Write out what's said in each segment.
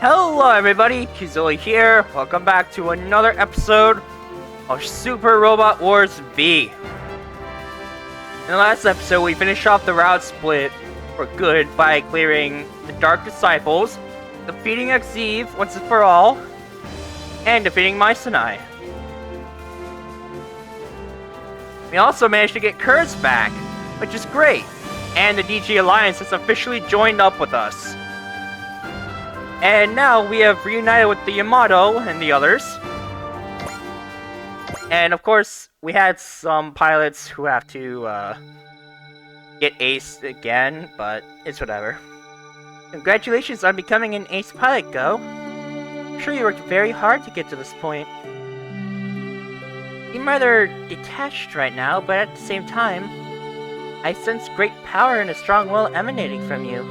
Hello everybody, Kizuli here. Welcome back to another episode of Super Robot Wars V. In the last episode, we finished off the route split for good by clearing the Dark Disciples, defeating Xeve once and for all, and defeating Mycenai. We also managed to get Kurz back, which is great, and the DG Alliance has officially joined up with us. And now we have reunited with the Yamato and the others. And of course, we had some pilots who have to get aced again, but it's whatever. Congratulations on becoming an ace pilot, Go. I'm sure you worked very hard to get to this point. You seem rather detached right now, but at the same time, I sense great power and a strong will emanating from you.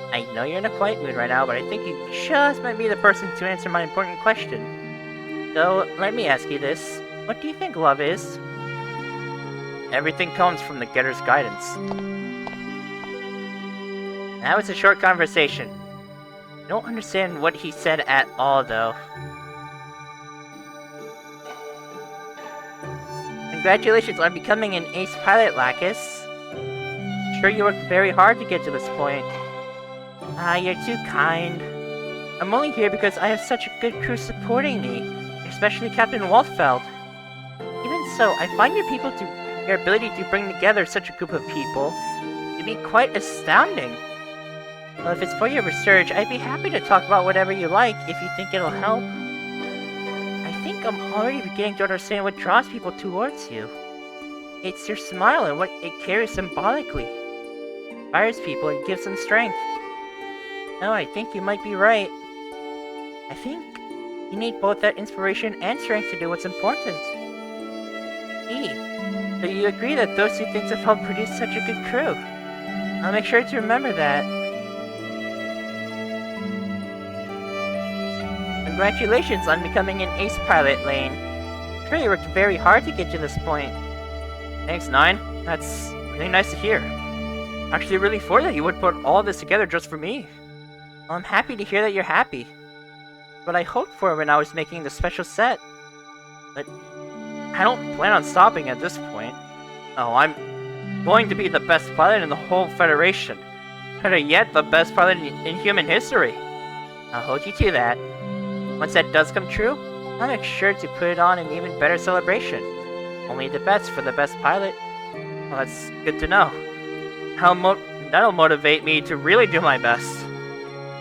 I know you're in a quiet mood right now, but I think you just might be the person to answer my important question. So, let me ask you this. What do you think love is? Everything comes from the Getter's guidance. That was a short conversation. I don't understand what he said at all, though. Congratulations on becoming an ace pilot, Lacus. I'm sure you worked very hard to get to this point. You're too kind. I'm only here because I have such a good crew supporting me, especially Captain Waltfeld. Even so, I find your ability to bring together such a group of people to be quite astounding. Well, if it's for your research, I'd be happy to talk about whatever you like if you think it'll help. I think I'm already beginning to understand what draws people towards you. It's your smile and what it carries symbolically. It inspires people and gives them strength. No, I think you might be right. I think you need both that inspiration and strength to do what's important. So you agree that those two things have helped produce such a good crew? I'll make sure to remember that. Congratulations on becoming an ace pilot, Lane. I'm sure you worked very hard to get to this point. Thanks, Nine. That's really nice to hear. Actually, really thought that you would put all this together just for me. Well, I'm happy to hear that you're happy. What I hoped for when I was making the special set. But I don't plan on stopping at this point. Oh, I'm going to be the best pilot in the whole Federation. Better yet, the best pilot in human history. I'll hold you to that. Once that does come true, I'll make sure to put it on an even better celebration. Only the best for the best pilot. Well, that's good to know. That'll motivate me to really do my best.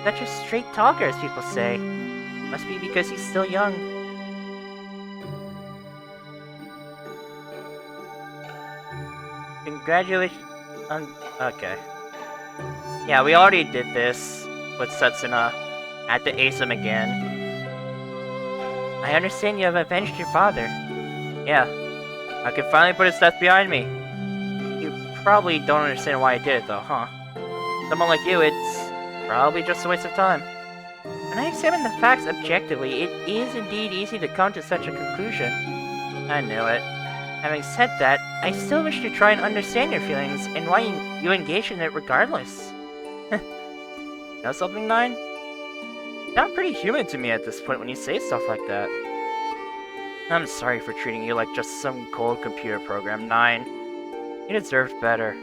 Such a straight talker, as people say. Must be because he's still young. Congratulations on... Okay. Yeah, we already did this with Setsuna. Had to ace him again. I understand you have avenged your father. Yeah. I can finally put his death behind me. You probably don't understand why I did it though, huh? Someone like you, it's probably just a waste of time. When I examine the facts objectively, it is indeed easy to come to such a conclusion. I knew it. Having said that, I still wish to try and understand your feelings and why you engage in it regardless. Know something, Nine? You sound pretty human to me at this point when you say stuff like that. I'm sorry for treating you like just some cold computer program, Nine. You deserved better.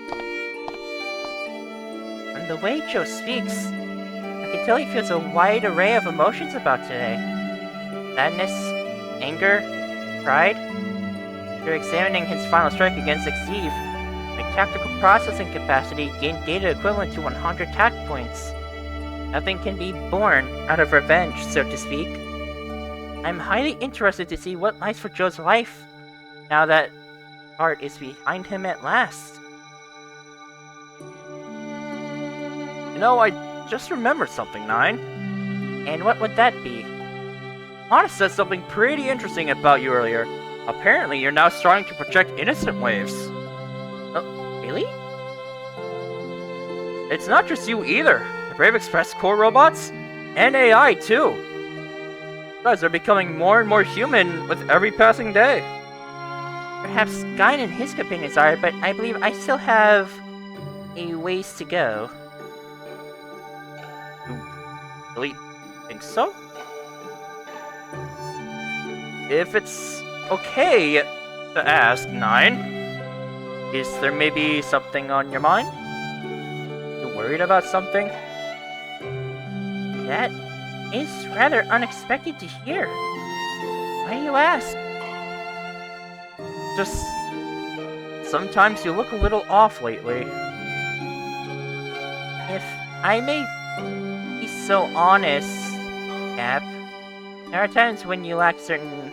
And the way Joe speaks, I can tell he feels a wide array of emotions about today. Sadness, anger, pride. After examining his final strike against Xeve, my tactical processing capacity gained data equivalent to 100 tact points. Nothing can be born out of revenge, so to speak. I'm highly interested to see what lies for Joe's life, now that art is behind him at last. You know, I just remembered something, Nine. And what would that be? Hana said something pretty interesting about you earlier. Apparently, you're now starting to project innocent waves. Really? It's not just you either. The Brave Express Corps robots, and AI too. You guys are becoming more and more human with every passing day. Perhaps Guine and his companions are, but I believe I still have a ways to go. Really think so? If it's okay to ask, 9, is there maybe something on your mind? You worried about something? That is rather unexpected to hear. Why do you ask? Just sometimes you look a little off lately. If I may be so honest, Cap, there are times when you lack certain...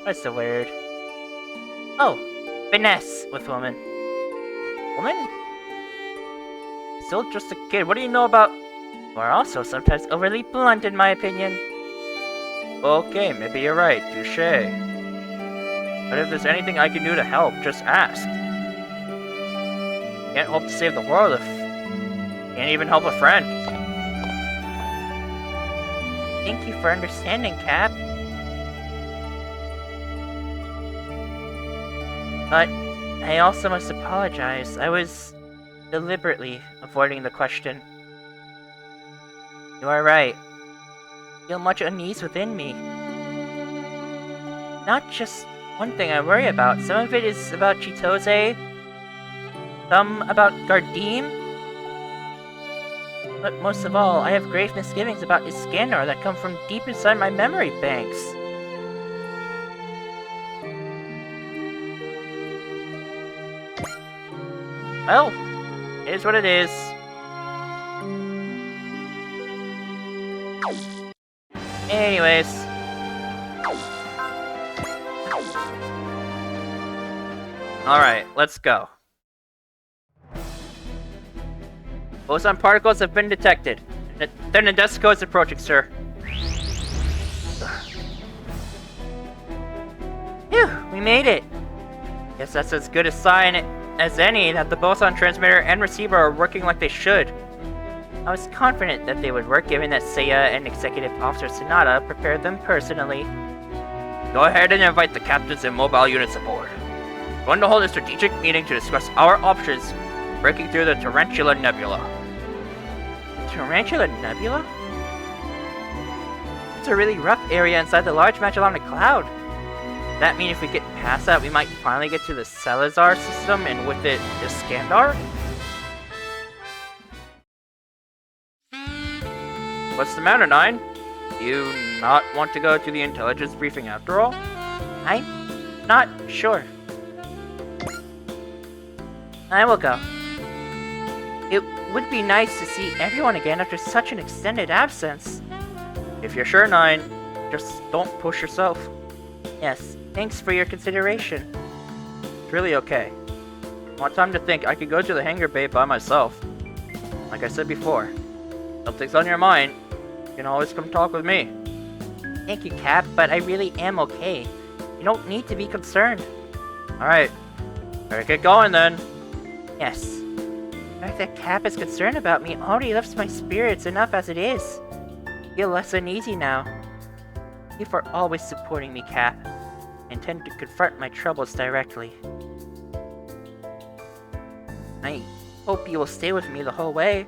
what's the word? Oh, finesse with women. Woman? Still just a kid. What do you know about... You are also sometimes overly blunt in my opinion. Okay, maybe you're right. Touché. But if there's anything I can do to help, just ask. Can't hope to save the world if... can't even help a friend. Thank you for understanding, Cap. But I also must apologize. I was deliberately avoiding the question. You are right. I feel much unease within me. Not just one thing I worry about. Some of it is about Chitose, some about Gardeem. But most of all, I have grave misgivings about Iskandar that come from deep inside my memory banks. Well, it is what it is. Anyways. Alright, let's go. Boson particles have been detected. The Nadesico is approaching, sir. Phew, we made it. Guess that's as good a sign as any that the boson transmitter and receiver are working like they should. I was confident that they would work given that Seiya and Executive Officer Sonata prepared them personally. Go ahead and invite the captains and mobile units aboard. We're going to hold a strategic meeting to discuss our options breaking through the Tarantula Nebula. Tarantula Nebula? It's a really rough area inside the Large Magellanic Cloud. Does that mean if we get past that, we might finally get to the Salazar system and with it, Iskandar? What's the matter, 9? You not want to go to the intelligence briefing after all? I'm not sure. I will go. It would be nice to see everyone again after such an extended absence. If you're sure, 9, just don't push yourself. Yes, thanks for your consideration. It's really okay. Want time to think, I could go to the hangar bay by myself. Like I said before, something's on your mind, you can always come talk with me. Thank you, Cap, but I really am okay. You don't need to be concerned. Alright, better get going then. Yes. The fact that Cap is concerned about me already lifts my spirits enough as it is. I feel less uneasy now. Thank you for always supporting me, Cap. I intend to confront my troubles directly. I hope you will stay with me the whole way.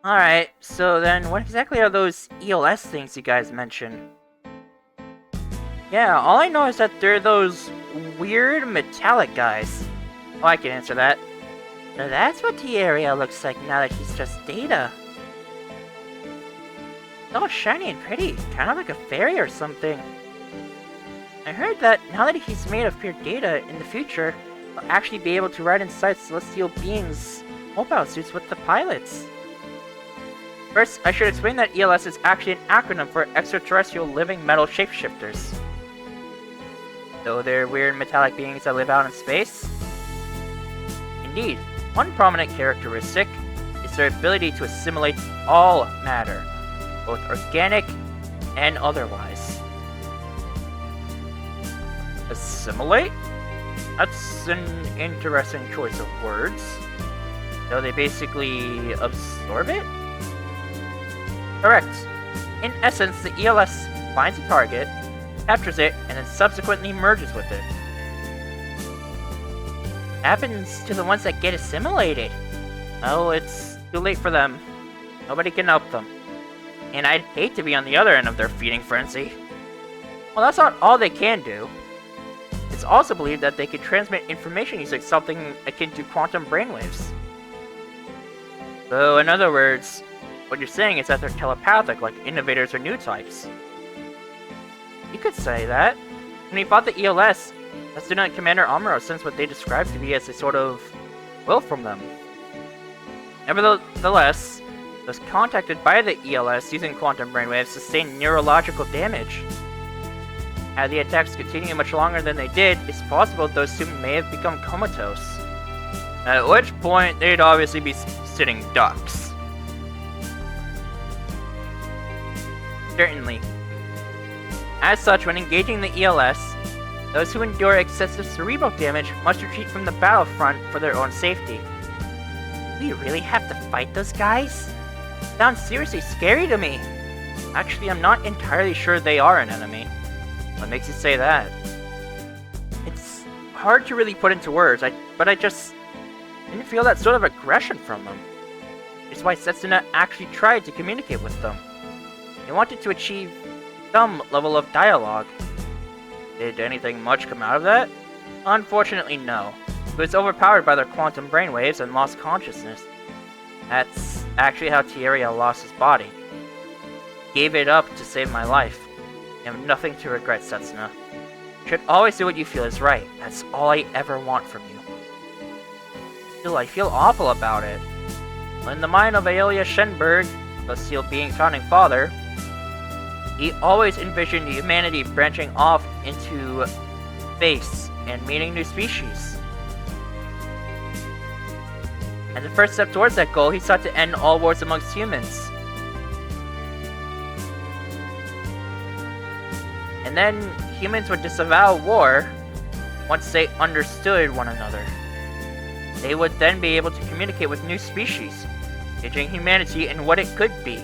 Alright, so then what exactly are those ELS things you guys mentioned? Yeah, all I know is that they're those weird metallic guys. Oh, I can answer that. So that's what the area looks like now that he's just Data. It's all shiny and pretty, kind of like a fairy or something. I heard that now that he's made of pure Data, in the future, he'll actually be able to ride inside celestial beings' mobile suits with the pilots. First, I should explain that ELS is actually an acronym for Extraterrestrial Living Metal Shapeshifters. Though they're weird metallic beings that live out in space. Indeed, one prominent characteristic is their ability to assimilate all matter, both organic and otherwise. Assimilate? That's an interesting choice of words. So they basically absorb it? Correct. In essence, the ELS finds a target, captures it, and then subsequently merges with it. happens to the ones that get assimilated? Well, it's too late for them. Nobody can help them. And I'd hate to be on the other end of their feeding frenzy. Well, that's not all they can do. It's also believed that they can transmit information using something akin to quantum brainwaves. So, in other words, what you're saying is that they're telepathic, like Invaders or new types. You could say that. When he fought the ELS, Lieutenant Commander Amuro sensed what they described to be as a sort of will from them. Nevertheless, those contacted by the ELS using quantum brainwaves sustained neurological damage. Had the attacks continued much longer than they did, it's possible those two may have become comatose. At which point, they'd obviously be sitting ducks. Certainly. As such, when engaging the ELS, those who endure excessive cerebral damage must retreat from the battlefront for their own safety. Do we really have to fight those guys? Sounds seriously scary to me. Actually, I'm not entirely sure they are an enemy. What makes you say that? It's hard to really put into words, but I just didn't feel that sort of aggression from them. It's why Setsuna actually tried to communicate with them. They wanted to achieve some level of dialogue. Did anything much come out of that? Unfortunately, no. He was overpowered by their quantum brainwaves and lost consciousness. That's actually how Tieria lost his body. Gave it up to save my life. You have nothing to regret, Setsuna. You should always do what you feel is right. That's all I ever want from you. Still, I feel awful about it. In the mind of Aelia Shenberg, the Steel Being's founding father, he always envisioned humanity branching off into space and meeting new species. As the first step towards that goal, he sought to end all wars amongst humans. And then humans would disavow war once they understood one another. They would then be able to communicate with new species, gauging humanity and what it could be.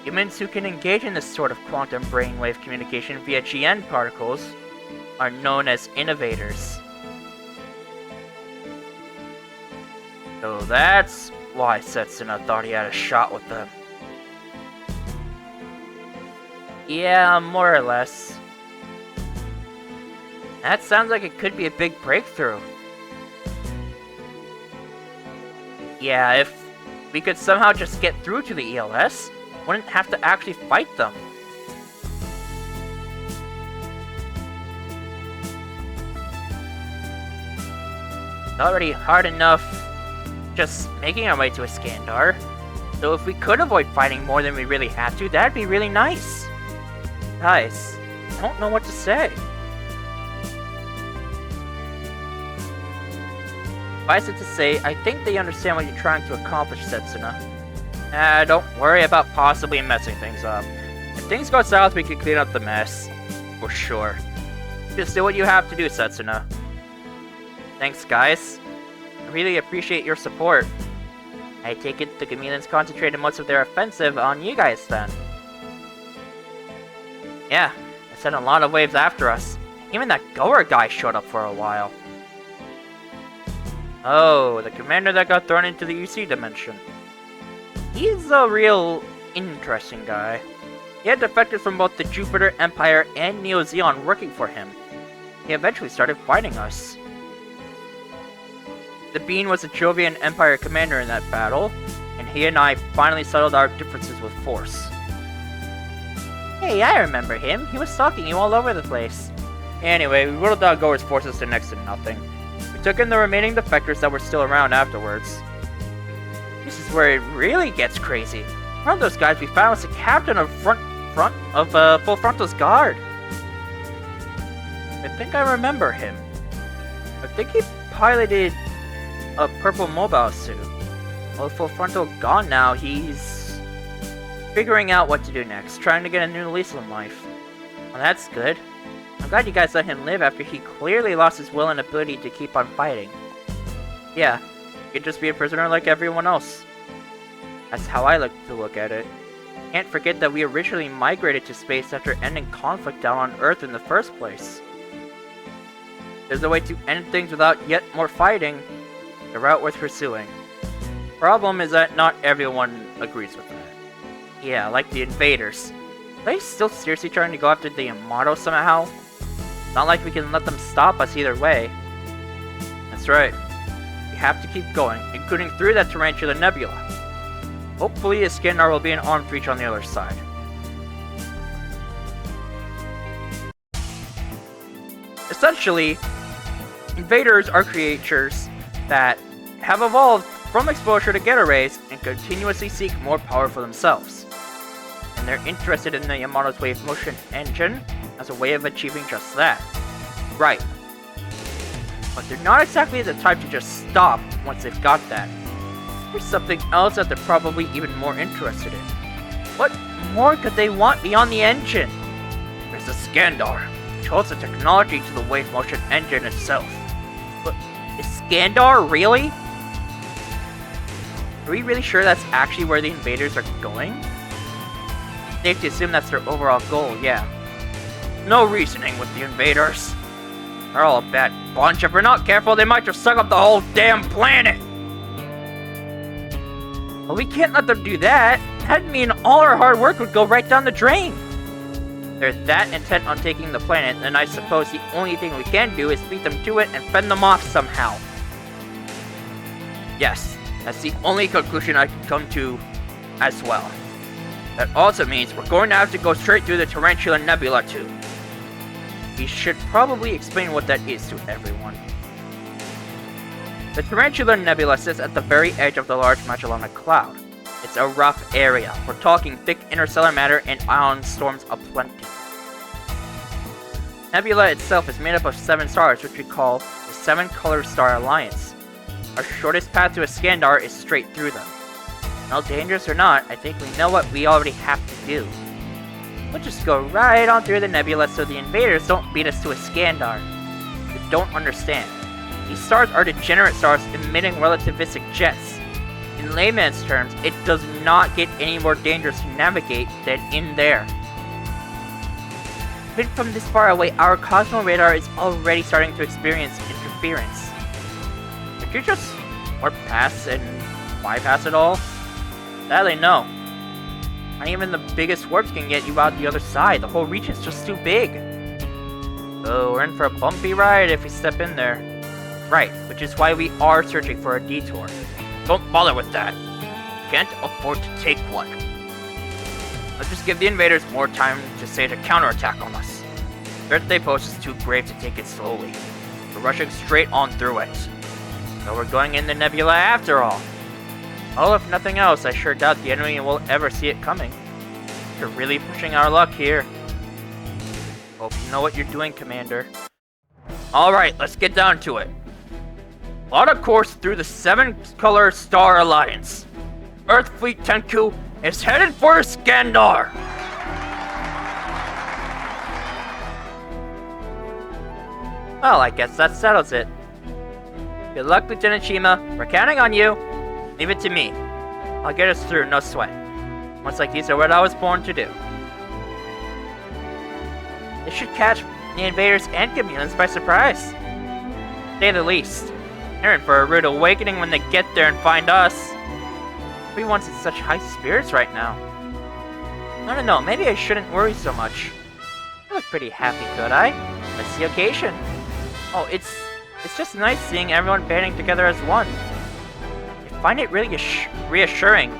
Humans who can engage in this sort of quantum brainwave communication via GN particles are known as Invaders. So that's why Setsuna thought he had a shot with them. Yeah, more or less. That sounds like it could be a big breakthrough. Yeah, if we could somehow just get through to the ELS, wouldn't have to actually fight them. It's already hard enough just making our way to Iskandar, so if we could avoid fighting more than we really have to, that'd be really nice. Guys, I don't know what to say. Suffice it to say, I think they understand what you're trying to accomplish, Setsuna. Don't worry about possibly messing things up. If things go south, we can clean up the mess. For sure. Just do what you have to do, Setsuna. Thanks, guys. I really appreciate your support. I take it the Gamillans concentrated most of their offensive on you guys then. Yeah, they sent a lot of waves after us. Even that Goer guy showed up for a while. Oh, the commander that got thrown into the UC dimension. He's a real interesting guy. He had defected from both the Jupiter Empire and Neo Zeon working for him. He eventually started fighting us. The Bean was a Jovian Empire commander in that battle, and he and I finally settled our differences with force. Hey, I remember him. He was stalking you all over the place. Anyway, we whittled down Goer's forces to next to nothing. We took in the remaining defectors that were still around afterwards. This is where it really gets crazy. One of those guys we found was the captain of Full Frontal's guard. I think I remember him. I think he piloted a purple mobile suit. Well, Full Frontal gone now, he's figuring out what to do next, trying to get a new lease on life. Well, that's good. I'm glad you guys let him live after he clearly lost his will and ability to keep on fighting. Yeah, he could just be a prisoner like everyone else. That's how I like to look at it. Can't forget that we originally migrated to space after ending conflict down on Earth in the first place. there's a way to end things without yet more fighting, the route worth pursuing. Problem is that not everyone agrees with that. Yeah, like the Invaders. Are they still seriously trying to go after the Yamato somehow? Not like we can let them stop us either way. That's right. We have to keep going, including through that Tarantula Nebula. Hopefully Iskandar will be in arm's reach on the other side. Essentially, Invaders are creatures that have evolved from exposure to Geta rays and continuously seek more power for themselves. And they're interested in the Yamato's wave motion engine as a way of achieving just that. Right. But they're not exactly the type to just stop once they've got that. There's something else that they're probably even more interested in. What more could they want beyond the engine? There's the Iskandar, which holds the technology to the wave motion engine itself. But is Iskandar really? Are we really sure that's actually where the Invaders are going? Safe to assume that's their overall goal, yeah. No reasoning with the Invaders. They're all a bad bunch. If we're not careful, they might just suck up the whole damn planet! Well, we can't let them do that. That'd mean all our hard work would go right down the drain. They're that intent on taking the planet, then I suppose the only thing we can do is beat them to it and fend them off somehow. Yes, that's the only conclusion I can come to as well. That also means we're going to have to go straight through the Tarantula Nebula too. We should probably explain what that is to everyone. The Tarantula Nebula sits at the very edge of the Large Magellanic Cloud. It's a rough area. We're talking thick interstellar matter and ion storms aplenty. Nebula itself is made up of 7 stars, which we call the 7-Color Star Alliance. Our shortest path to Iskandar is straight through them. Now, dangerous or not, I think we know what we already have to do. We'll just go right on through the nebula so the Invaders don't beat us to Iskandar. You don't understand. These stars are degenerate stars emitting relativistic jets. In layman's terms, it does not get any more dangerous to navigate than in there. Even from this far away, our Cosmo radar is already starting to experience interference. Could you just warp past and bypass it all? Sadly, no. Not even the biggest warps can get you out the other side. The whole region's just too big. So we're in for a bumpy ride if we step in there. Right, which is why we are searching for a detour. Don't bother with that. Can't afford to take one. Let's just give the Invaders more time to stage a counterattack on us. The threat they pose is too grave to take it slowly. We're rushing straight on through it. So we're going in the nebula after all. Oh, if nothing else, I sure doubt the enemy will ever see it coming. You're really pushing our luck here. Hope you know what you're doing, Commander. Alright, let's get down to it. Plot a course through the 7-Color Star Alliance. Earth Fleet Tenku is headed for Iskandar! Well, I guess that settles it. Good luck, Lieutenant Shima. We're counting on you. Leave it to me. I'll get us through, no sweat. Moments like these are what I was born to do. This should catch the Invaders and Gamillans by surprise. To say the least. They're in for a rude awakening when they get there and find us. Everyone's in such high spirits right now. I don't know, maybe I shouldn't worry so much. I look pretty happy, could I? What's the occasion? Oh, it's just nice seeing everyone banding together as one. I find it really reassuring,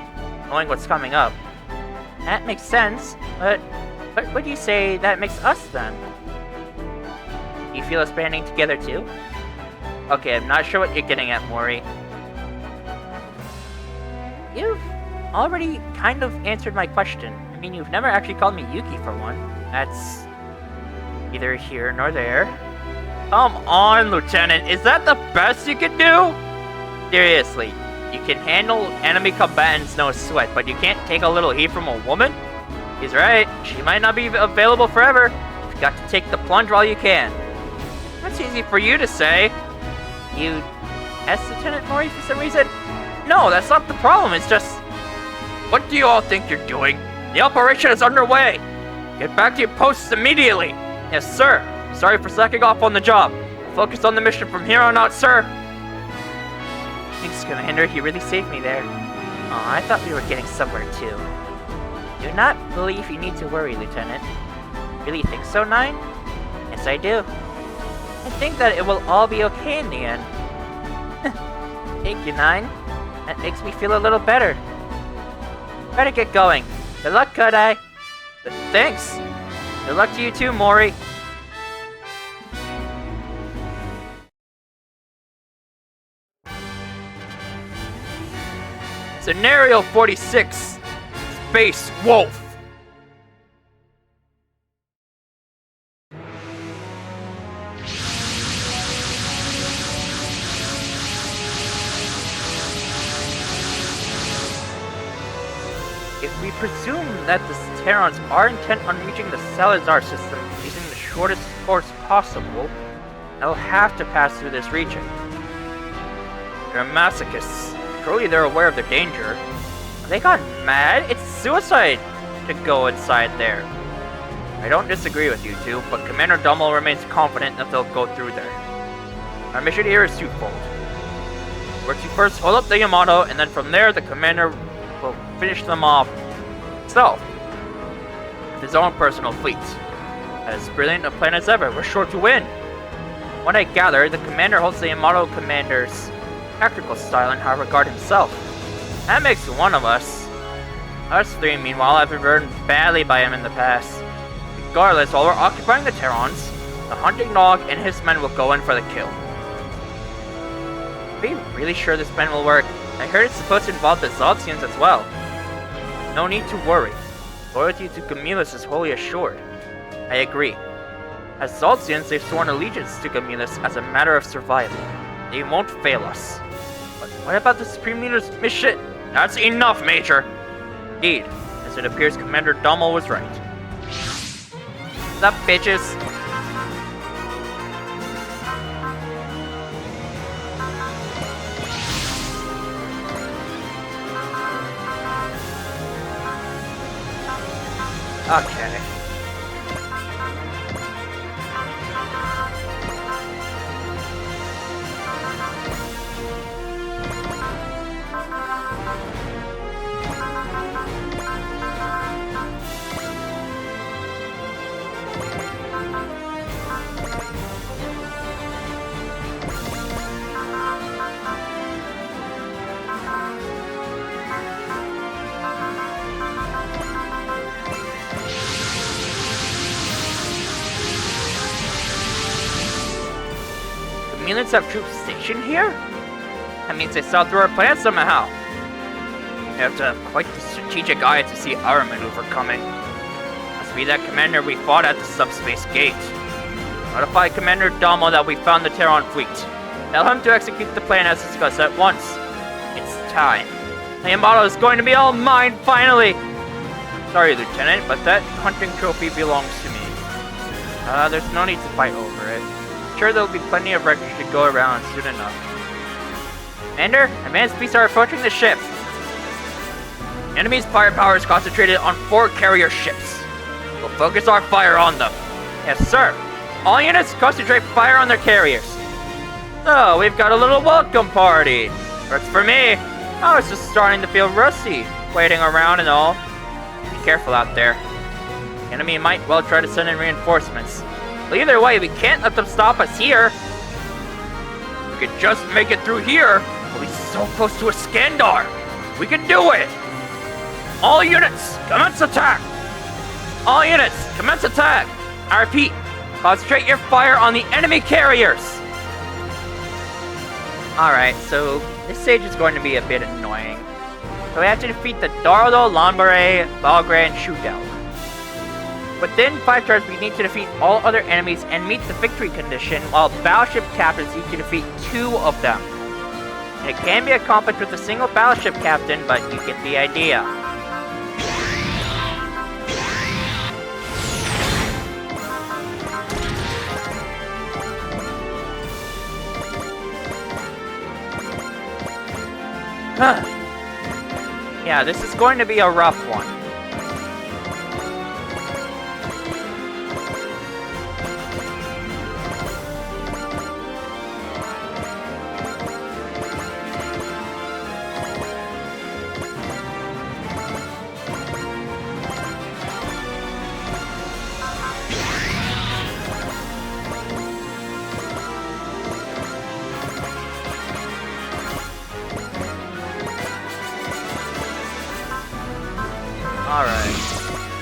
knowing what's coming up. That makes sense, but what do you say that makes us then? Do you feel us banding together too? Okay, I'm not sure what you're getting at, Mori. You've already kind of answered my question. I mean, you've never actually called me Yuki for one. That's neither here nor there. Come on, Lieutenant, is that the best you can do? Seriously, you can handle enemy combatants no sweat, but you can't take a little heat from a woman? He's right, she might not be available forever. You've got to take the plunge while you can. That's easy for you to say. You asked Lieutenant Mori for some reason? No, that's not the problem, it's just... What do you all think you're doing? The operation is underway! Get back to your posts immediately! Yes, sir. Sorry for slacking off on the job. focus on the mission from here on out, sir. Thanks, Commander. You really saved me there. Aw, I thought we were getting somewhere, too. Do not believe you need to worry, Lieutenant. Really think so, 9? Yes, I do. I think that it will all be okay in the end. Thank you, 9. That makes me feel a little better. Better get going. Good luck, Kodai. Thanks. Good luck to you too, Mori. Scenario 46. Space Wolf. If we presume that the Terrans are intent on reaching the Salazar system using the shortest course possible, they'll have to pass through this region. They're masochists. Surely they're aware of their danger. Have they gone mad? It's suicide to go inside there. I don't disagree with you two, but Commander Domel remains confident that they'll go through there. Our mission here is twofold. We're to first hold up the Yamato, and then from there the commander will finish them off himself with his own personal fleet. As brilliant a plan as ever, we're sure to win. What I gather, the commander holds the Yamato commander's tactical style in how regard himself. That makes one of us. Us three, meanwhile, have been burned badly by him in the past. Regardless, while we're occupying the Terrans, the hunting dog and his men will go in for the kill. Are you really sure this plan will work? I heard it's supposed to involve the Zoltsians as well. No need to worry. Loyalty to Gamillans is wholly assured. I agree. As Zoltsians, they've sworn allegiance to Gamillans as a matter of survival. They won't fail us. But what about the Supreme Leader's mission? That's enough, Major! Indeed, as it appears Commander Domel was right. What's up, bitches? Okay. Gamillans have troops stationed here? That means they saw through our plans somehow. You have to have quite the strategic eye to see our maneuver coming. Must be that commander we fought at the subspace gate. Notify Commander Domel that we found the Terran fleet. Tell him to execute the plan as discussed at once. It's time. The Yamato is going to be all mine, finally! Sorry, Lieutenant, but that hunting trophy belongs to me. There's no need to fight over it. Sure, there'll be plenty of wreckage to go around soon enough. Commander, advanced beasts are approaching the ship. The enemy's firepower is concentrated on 4 carrier ships. We'll focus our fire on them. Yes, sir. All units concentrate fire on their carriers. So, we've got a little welcome party. Works for me. I was just starting to feel rusty, waiting around and all. Be careful out there. The enemy might well try to send in reinforcements. But either way, we can't let them stop us here. If we could just make it through here, we'll be so close to a Skandar. We can do it. All units, commence attack. All units, commence attack. I repeat, concentrate your fire on the enemy carriers. Alright, so this stage is going to be a bit annoying. So we have to defeat the Dardo, Lambare, Valgre, and Shudel. Within 5 turns, we need to defeat all other enemies and meet the victory condition, while battleship captains need to defeat 2 of them. And it can be accomplished with a single battleship captain, but you get the idea. Yeah, this is going to be a rough one.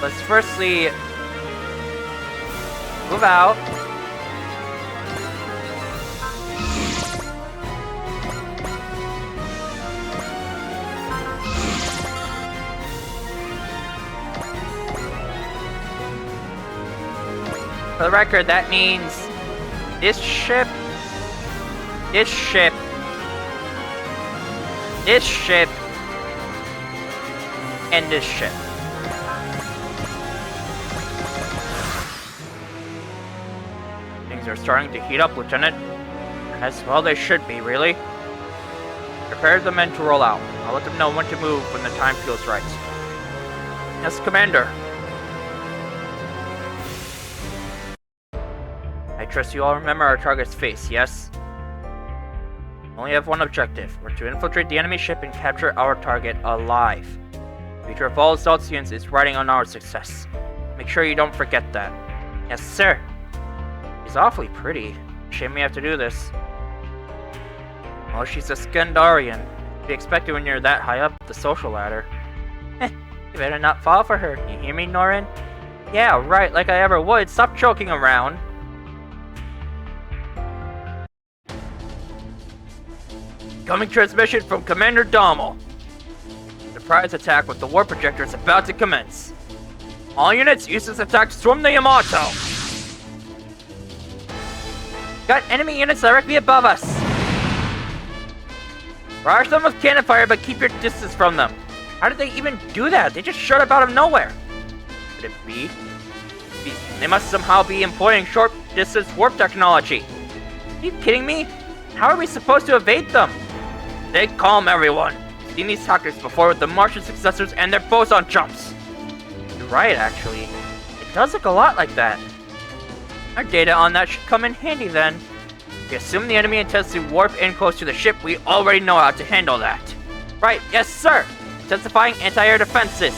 let's firstly move out. For the record, that means this ship, this ship, this ship, and this ship. Things are starting to heat up, Lieutenant. As well they should be, really. Prepare the men to roll out. I'll let them know when to move when the time feels right. Yes, Commander. I trust you all remember our target's face, yes? We only have one objective. We're to infiltrate the enemy ship and capture our target alive. The future of all Celestians is riding on our success. Make sure you don't forget that. Yes, sir. She's awfully pretty. Shame we have to do this. Well, she's a Skandarian. To be expected when you're that high up the social ladder. You better not fall for her. You hear me, Norin? Yeah, right, like I ever would. Stop joking around. Coming transmission from Commander Domel. Surprise attack with the warp projector is about to commence. All units, use this attack to storm the Yamato. Got enemy units directly above us. Barrage them with cannon fire, but keep your distance from them. How did they even do that? They just showed up out of nowhere. Could it be? They must somehow be employing short-distance warp technology. Are you kidding me? How are we supposed to evade them? Stay calm, everyone. I've seen these tactics before with the Martian successors and their boson jumps. You're right, actually. It does look a lot like that. Our data on that should come in handy then. We assume the enemy intends to warp in close to the ship. We already know how to handle that. Right, yes sir! Intensifying anti-air defenses.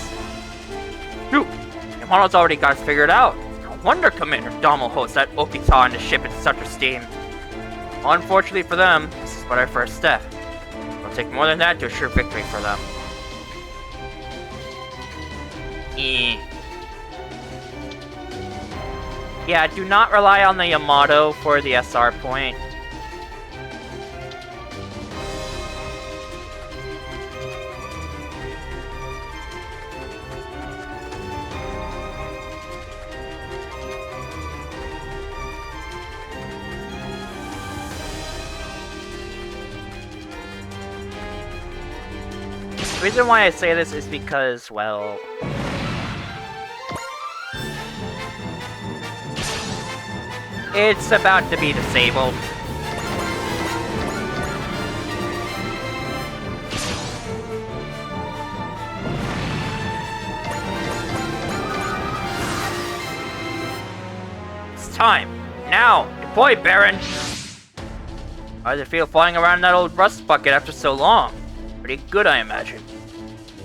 Shoot! Yamato's already got us figured out. No wonder Commander Domel holds that Okita on the ship in such esteem. Unfortunately for them, this is but our first step. It'll take more than that to assure victory for them. Yeah, do not rely on the Yamato for the SR point. The reason why I say this is because, well... it's about to be disabled. It's time. Now, deploy, Baron. How does it feel flying around that old rust bucket after so long? Pretty good, I imagine.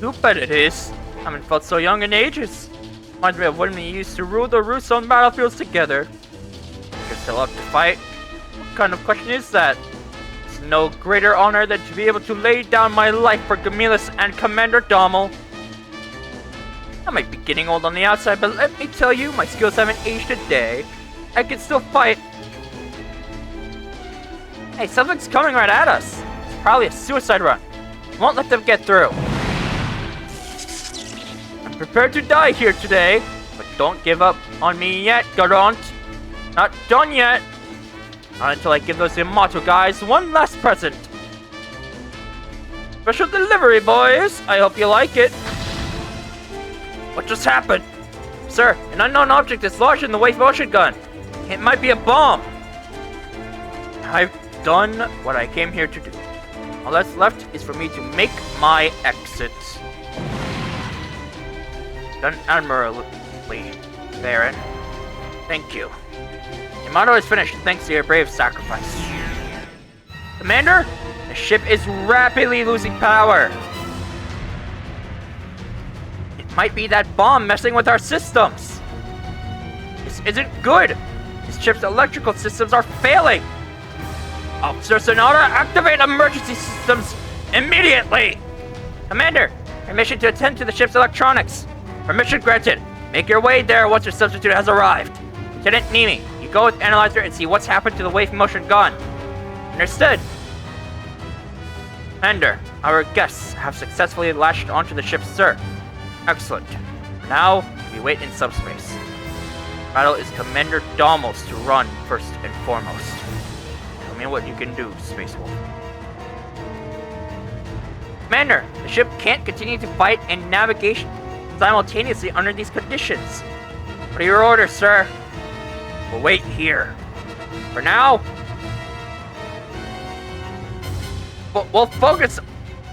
You bet it is. I haven't felt so young in ages. Reminds me of when we used to rule the roosts on battlefields together. You're still up to fight? What kind of question is that? It's no greater honor than to be able to lay down my life for Gamillans and Commander Domel. I might be getting old on the outside, but let me tell you, my skills haven't aged a day. I can still fight. Hey, something's coming right at us. It's probably a suicide run. Won't let them get through. I'm prepared to die here today, but don't give up on me yet, Garant. Not done yet. Not until I give those Yamato guys one last present. Special delivery, boys. I hope you like it. What just happened? Sir, an unknown object is lodged in the wave motion gun. It might be a bomb. I've done what I came here to do. All that's left is for me to make my exit. Done admirably, Baron. Thank you. Yamato is finished thanks to your brave sacrifice. Commander, the ship is rapidly losing power. It might be that bomb messing with our systems. This isn't good. This ship's electrical systems are failing. Officer Sonata, activate emergency systems immediately! Commander, permission to attend to the ship's electronics. Permission granted. Make your way there once your substitute has arrived. Lieutenant Nimi, you go with Analyzer and see what's happened to the wave motion gun. Understood? Commander, our guests have successfully latched onto the ship, sir. Excellent. Now, we wait in subspace. Battle is Commander Domel's to run first and foremost. Tell me what you can do, Space Wolf. Commander, the ship can't continue to fight and navigation simultaneously under these conditions. What are your orders, sir? We'll wait here. For now, we'll focus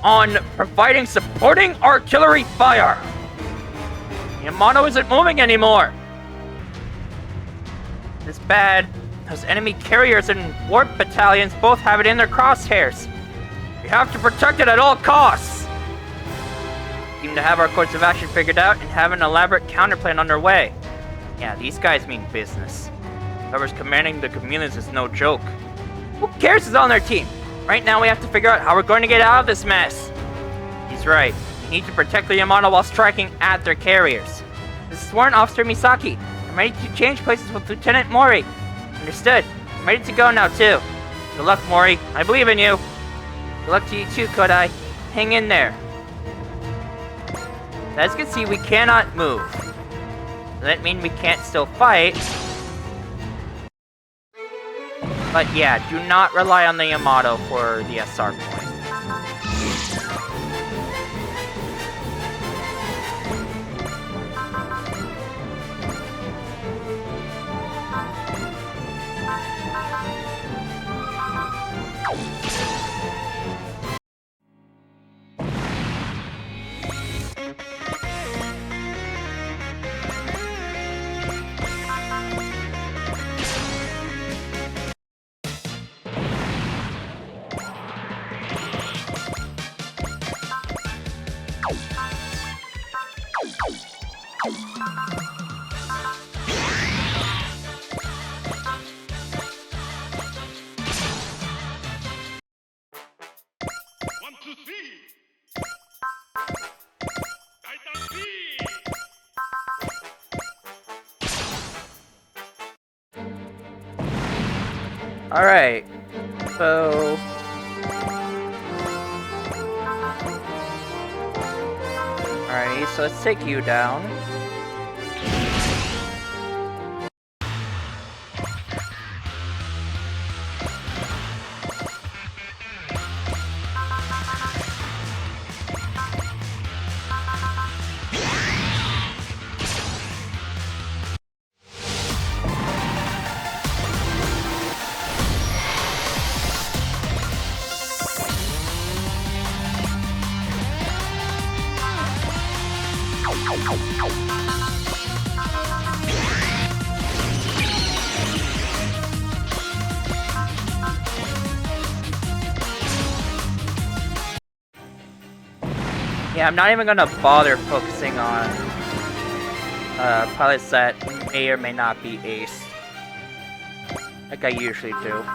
on providing supporting artillery fire. Yamato isn't moving anymore. It's bad. Those enemy carriers and warp battalions both have it in their crosshairs. We have to protect it at all costs. We seem to have our course of action figured out and have an elaborate counterplan underway. Yeah, these guys mean business. Whoever's commanding the Gamillans is no joke. Who cares who's on their team? Right now we have to figure out how we're going to get out of this mess. He's right. We need to protect the Yamato while striking at their carriers. This is Warrant Officer Misaki. I'm ready to change places with Lieutenant Mori. Understood. I'm ready to go now, too. Good luck, Mori. I believe in you. Good luck to you, too, Kodai. Hang in there. As you can see, we cannot move. Does that mean we can't still fight? But yeah, do not rely on the Yamato for the SR point. Alright, so... Alrighty, so let's take you down. Yeah, I'm not even gonna bother focusing on pilots that may or may not be aced, like I usually do.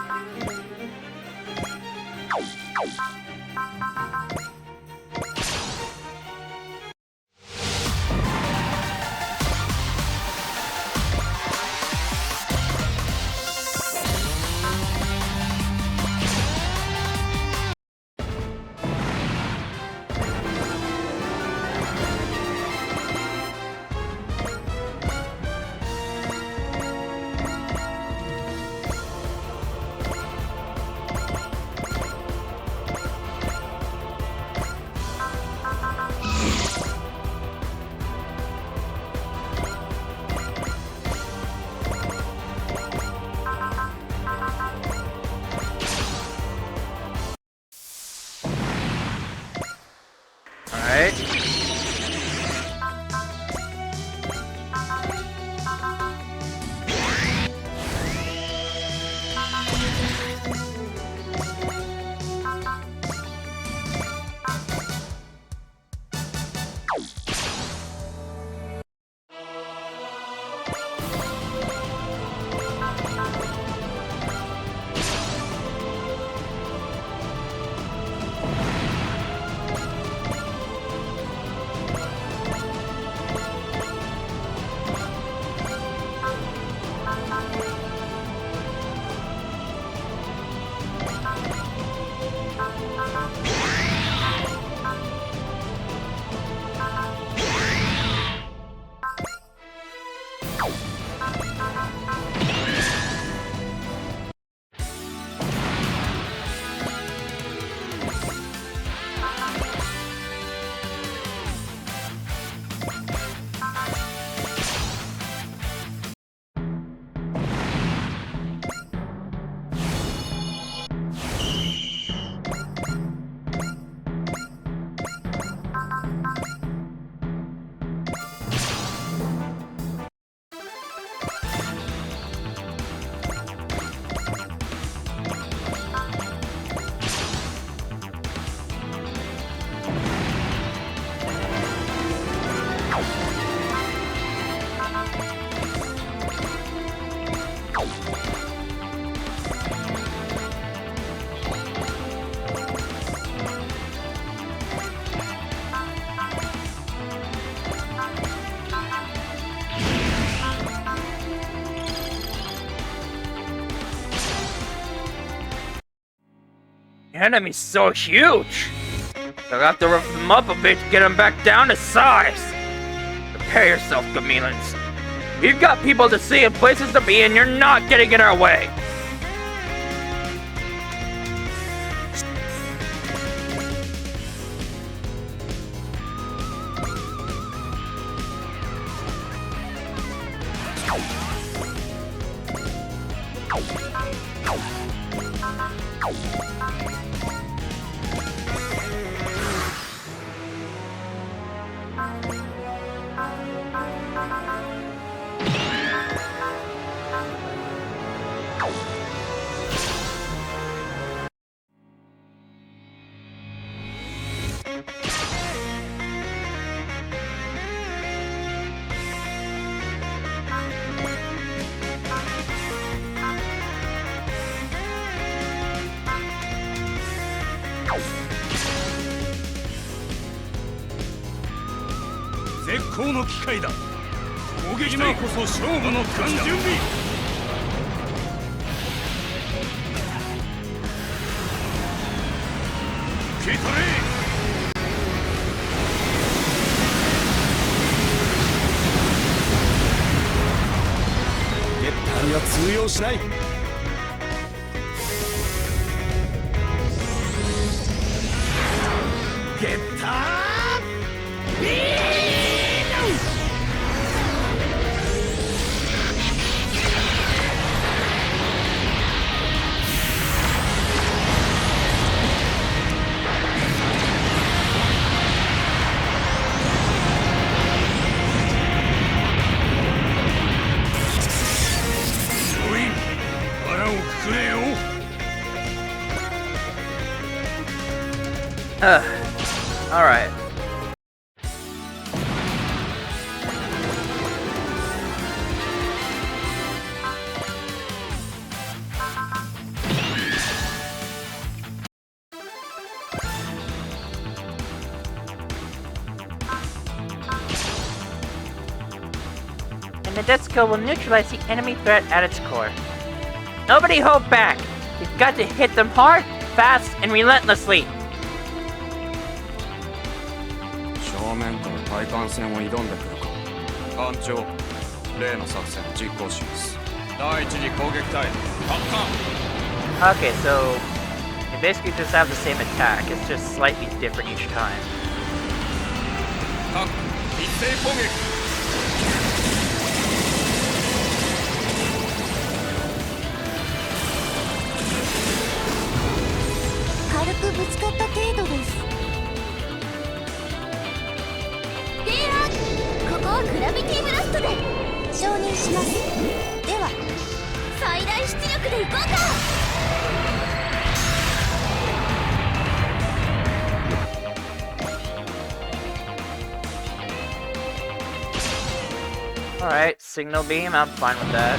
The enemy's so huge! I'll have to rough them up a bit to get them back down to size. Prepare yourself, Gamillans. We've got people to see and places to be, and you're not getting in our way. Alright. And the death skill will neutralize the enemy threat at its core. Nobody hold back! You've got to hit them hard, fast, and relentlessly! 正面から対艦戦を挑んでくるか。艦長、例の作戦実行します。第一次攻撃隊、発艦。 Okay, so you basically just have the same attack, it's just slightly different each time. 各一斉攻撃。 軽くぶつかった程度です。提案、ここはグラビティブラストで承認します。では最大出力でいこうか。 Alright, signal beam, I'm fine with that.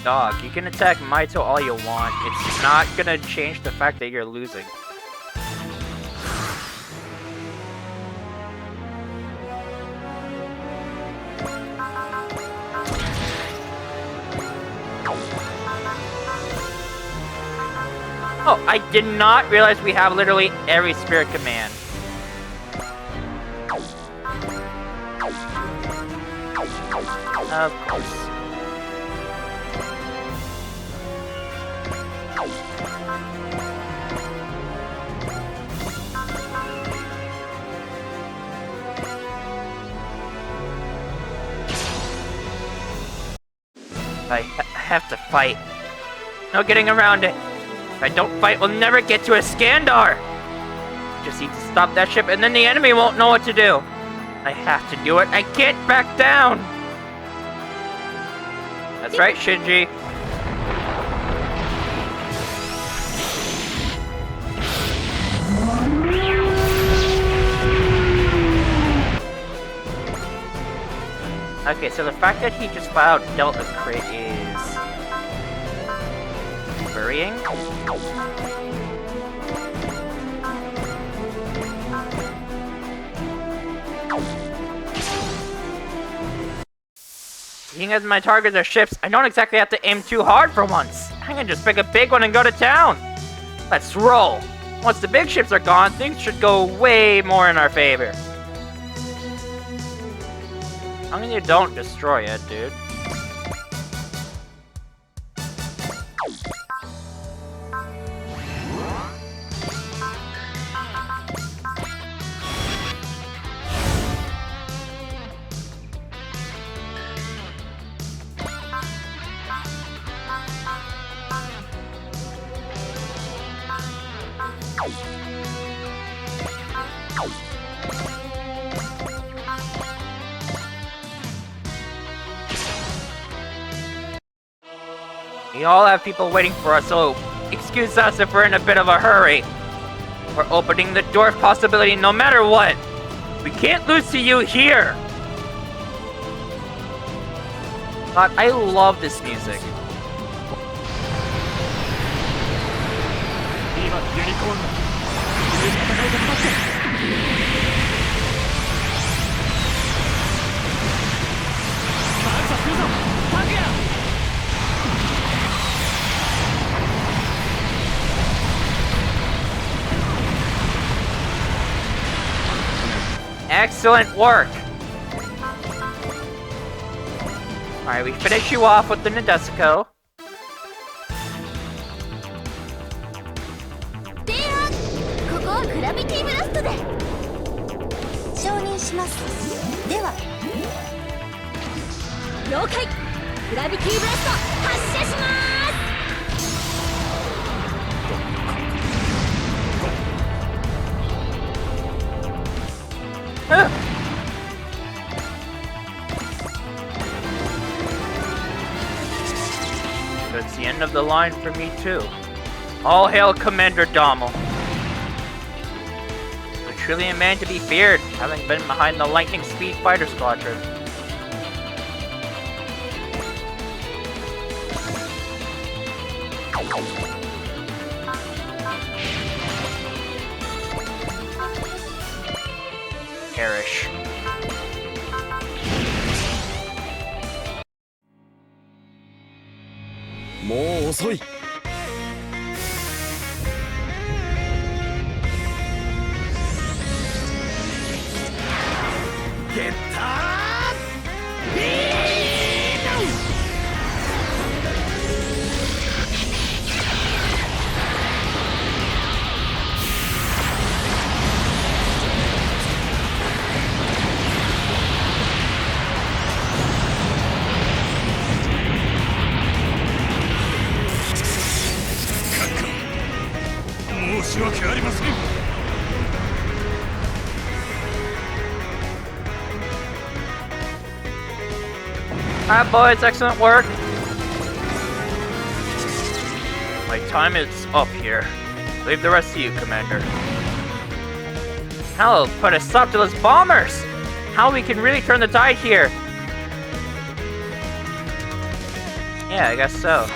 Dog, you can attack Maito all you want. It's not gonna change the fact that you're losing. Oh, I did not realize we have literally every spirit command. Of course. I have to fight. No getting around it. If I don't fight, we'll never get to a Skandar. Just need to stop that ship and then the enemy won't know what to do. I have to do it. I can't back down. That's right, Shinji. Okay, so the fact that he just flat out dealt a crit is worrying. Seeing as my targets are ships, I don't exactly have to aim too hard for once. I can just pick a big one and go to town. Let's roll. Once the big ships are gone, things should go way more in our favor. I mean, you don't destroy it, dude. We all have people waiting for us, so excuse us if we're in a bit of a hurry. We're opening the door of possibility no matter what. We can't lose to you here. God, I love this music. Excellent work! Alright, we finish you off with the Nadesico. Daitarn! ここをグラビティブラストで承認します。では了解。グラビティブラスト発射します。That's the end of the line for me too. All hail Commander Domel. A truly a man to be feared, having been behind the lightning speed fighter squadron. Perish. More遅い。Get up! Alright boys, excellent work. My time is up here. Leave the rest to you, Commander. Hell, put a stop to those bombers! How we can really turn the tide here? Yeah, I guess so.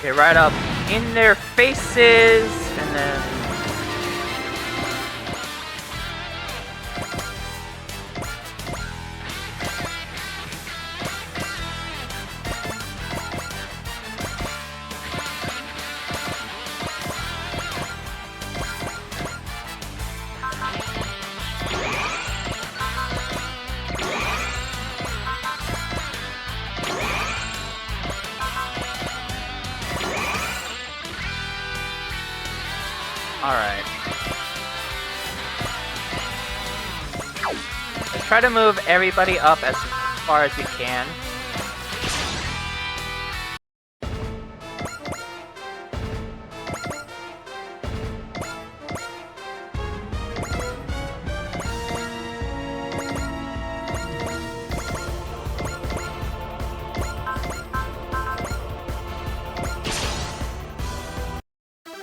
Okay, right up in their faces, and then... Alright. Let's try to move everybody up as far as we can.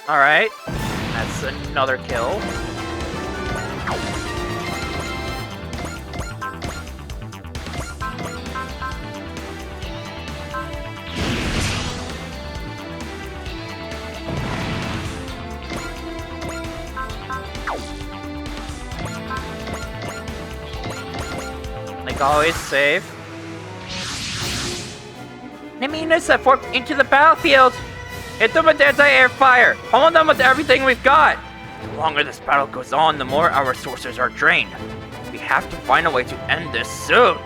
Alright, that's another kill. Like always, save. Enemy units have forked into the battlefield! Hit them with anti-air fire! Hold them with everything we've got! The longer this battle goes on, the more our resources are drained. We have to find a way to end this soon!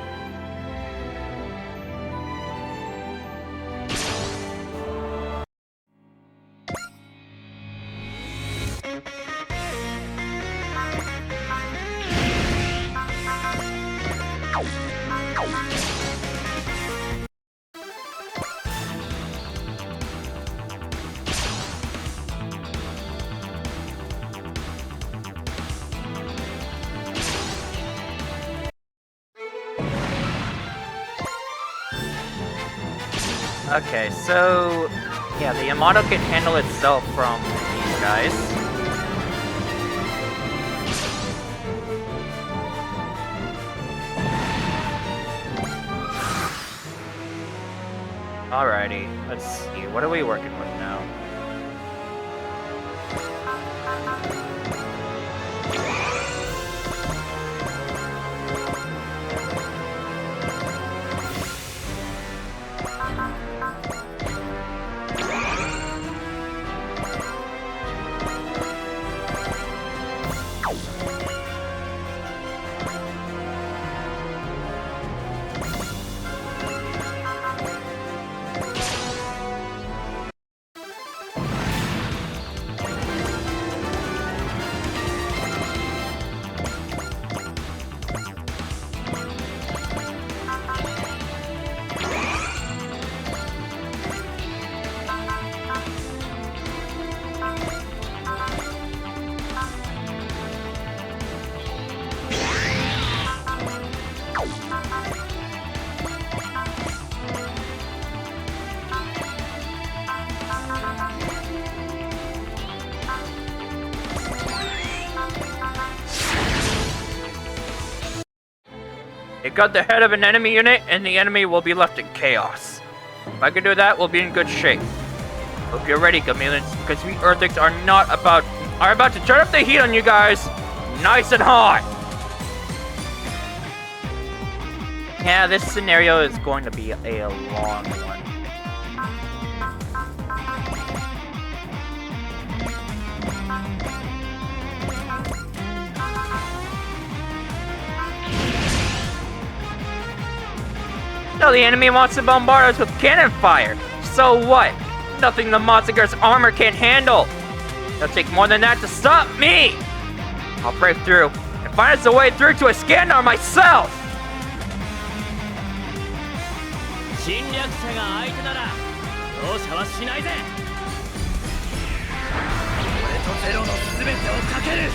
Okay, so yeah, the Yamato can handle itself from these guys. Alrighty, let's see, what are we working with now? It got the head of an enemy unit, and the enemy will be left in chaos. If I can do that, we'll be in good shape. Hope you're ready, Gamillans, because we Earthlings are about to turn up the heat on you guys, nice and hot. Yeah, this scenario is going to be a long one. No, the enemy wants to bombard us with cannon fire. So what? Nothing the Mazingers' armor can't handle. It'll take more than that to stop me. I'll break through and find us a way through to a Skandar myself. 侵略者が相手なら容赦はしないぜ。俺とゼロの全てをかける。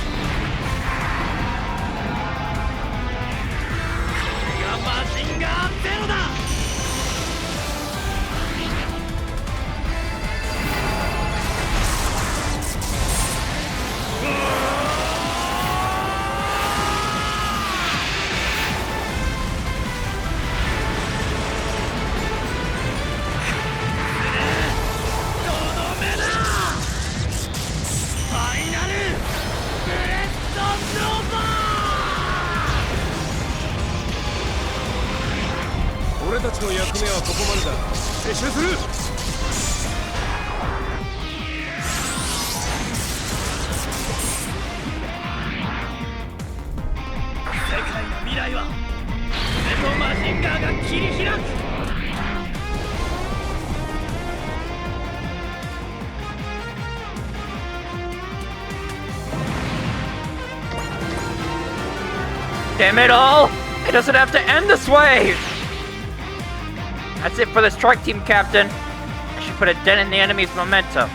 これがマジンガーゼロだ。俺たちの役目はここまでだ。撤収する。世界の未来は俺とマジンガーが切り開く。Damn it all! It doesn't have to end this way! That's it for the strike team, Captain. I should put a dent in the enemy's momentum.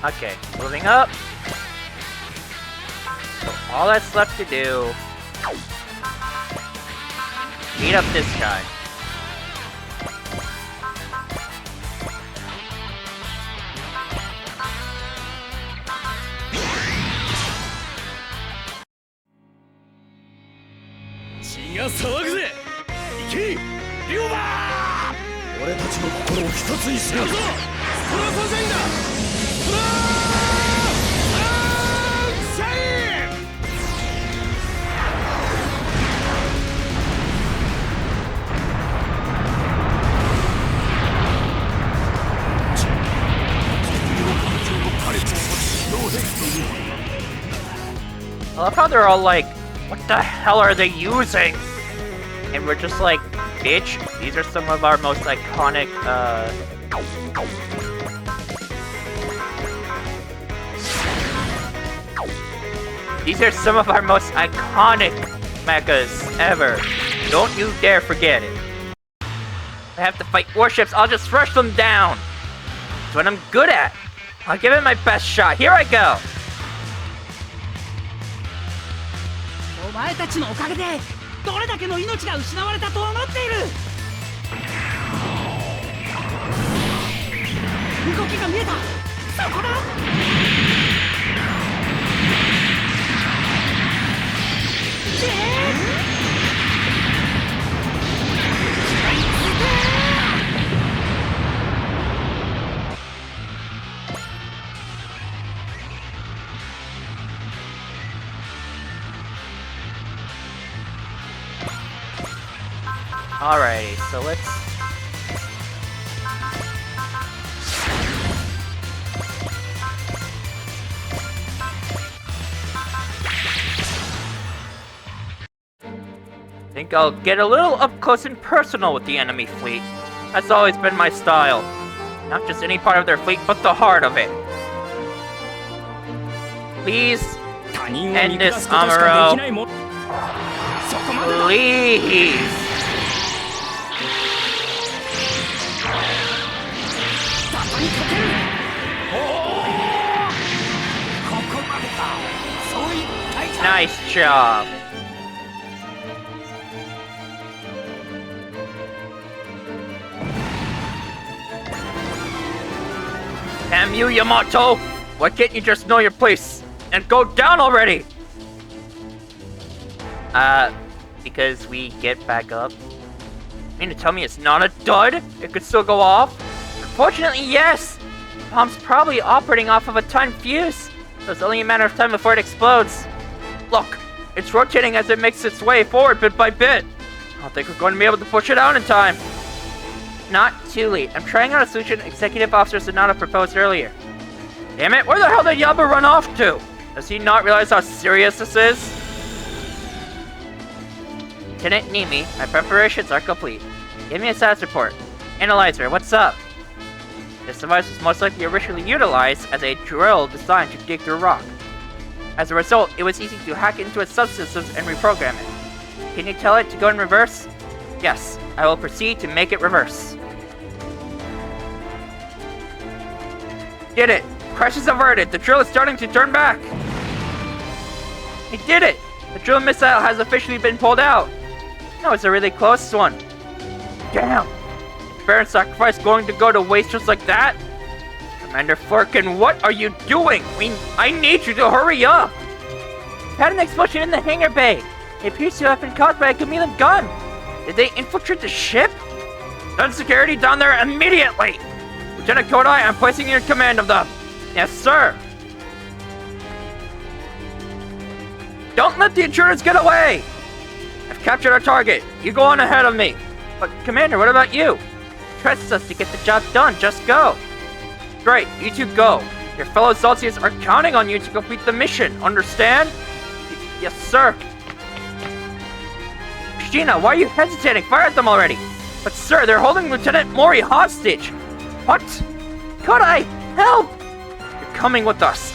Okay, moving up. So all that's left to do... beat up this guy. I love how they're all like, what the hell are they using? And we're just like, bitch, these are some of our most iconic, these are some of our most iconic mechas ever. Don't you dare forget it. If I have to fight warships, I'll just rush them down. That's what I'm good at. I'll give it my best shot. Here I go. お前たちのおかげでどれだけの命が失われたと思っている。動きが見えた。そこだ。Alrighty, so let's... think I'll get a little up close and personal with the enemy fleet. That's always been my style. Not just any part of their fleet, but the heart of it. Please end this, Amuro. Please. Nice job. Damn you, Yamato! Why can't you just know your place and go down already? Because we get back up. You mean to tell me it's not a dud? It could still go off? Unfortunately, yes! The bomb's probably operating off of a timed fuse, so it's only a matter of time before it explodes. Look, it's rotating as it makes its way forward bit by bit. I don't think we're going to be able to push it out in time. Not too late. I'm trying out a solution Executive Officer Sonata proposed earlier. Damn it, where the hell did Yaba run off to? Does he not realize how serious this is? Lieutenant Nimi, my preparations are complete. Give me a status report. Analyzer, what's up? This device was most likely originally utilized as a drill designed to dig through rock. As a result, it was easy to hack into its subsystems and reprogram it. Can you tell it to go in reverse? Yes, I will proceed to make it reverse. Did it! Crash is averted! The drill is starting to turn back! He did it! The drill missile has officially been pulled out! No, it's a really close one. Damn! Is Baron Sacrifice going to go to waste just like that? Commander Furkin, what are you doing? I need you to hurry up! Had an explosion in the hangar bay. It appears to have been caused by a Gamillan gun. Did they infiltrate the ship? Send security down there immediately! Lieutenant Kodai, I'm placing you in command of them. Yes, sir. Don't let the intruders get away! I've captured our target. You go on ahead of me. But, Commander, what about you? trusts us to get the job done. Just go. Great, you two go. Your fellow Celsius are counting on you to complete the mission. Understand? Yes, sir. Christina, why are you hesitating? Fire at them already. But sir, they're holding Lieutenant Mori hostage. What? Could I? Help! You're coming with us.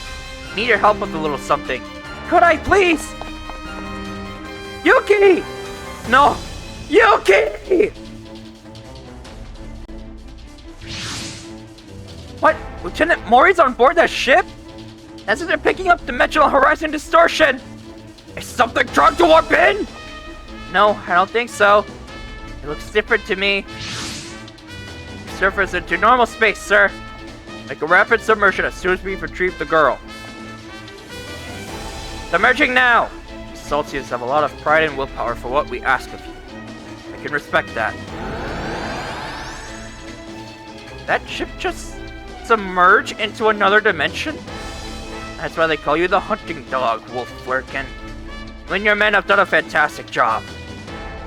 Need your help with a little something. Could I please? Yuki! No! Yuki! What? Lieutenant Mori's on board that ship? As if they're picking up dimensional horizon distortion! Is something trying to warp in? No, I don't think so. It looks different to me. Surface into normal space, sir. Make a rapid submersion as soon as we retrieve the girl. Submerging now! Celsius have a lot of pride and willpower for what we ask of you. I can respect that. That ship just submerge into another dimension? That's why they call you the hunting dog, Wolfwerken. You and your men have done a fantastic job.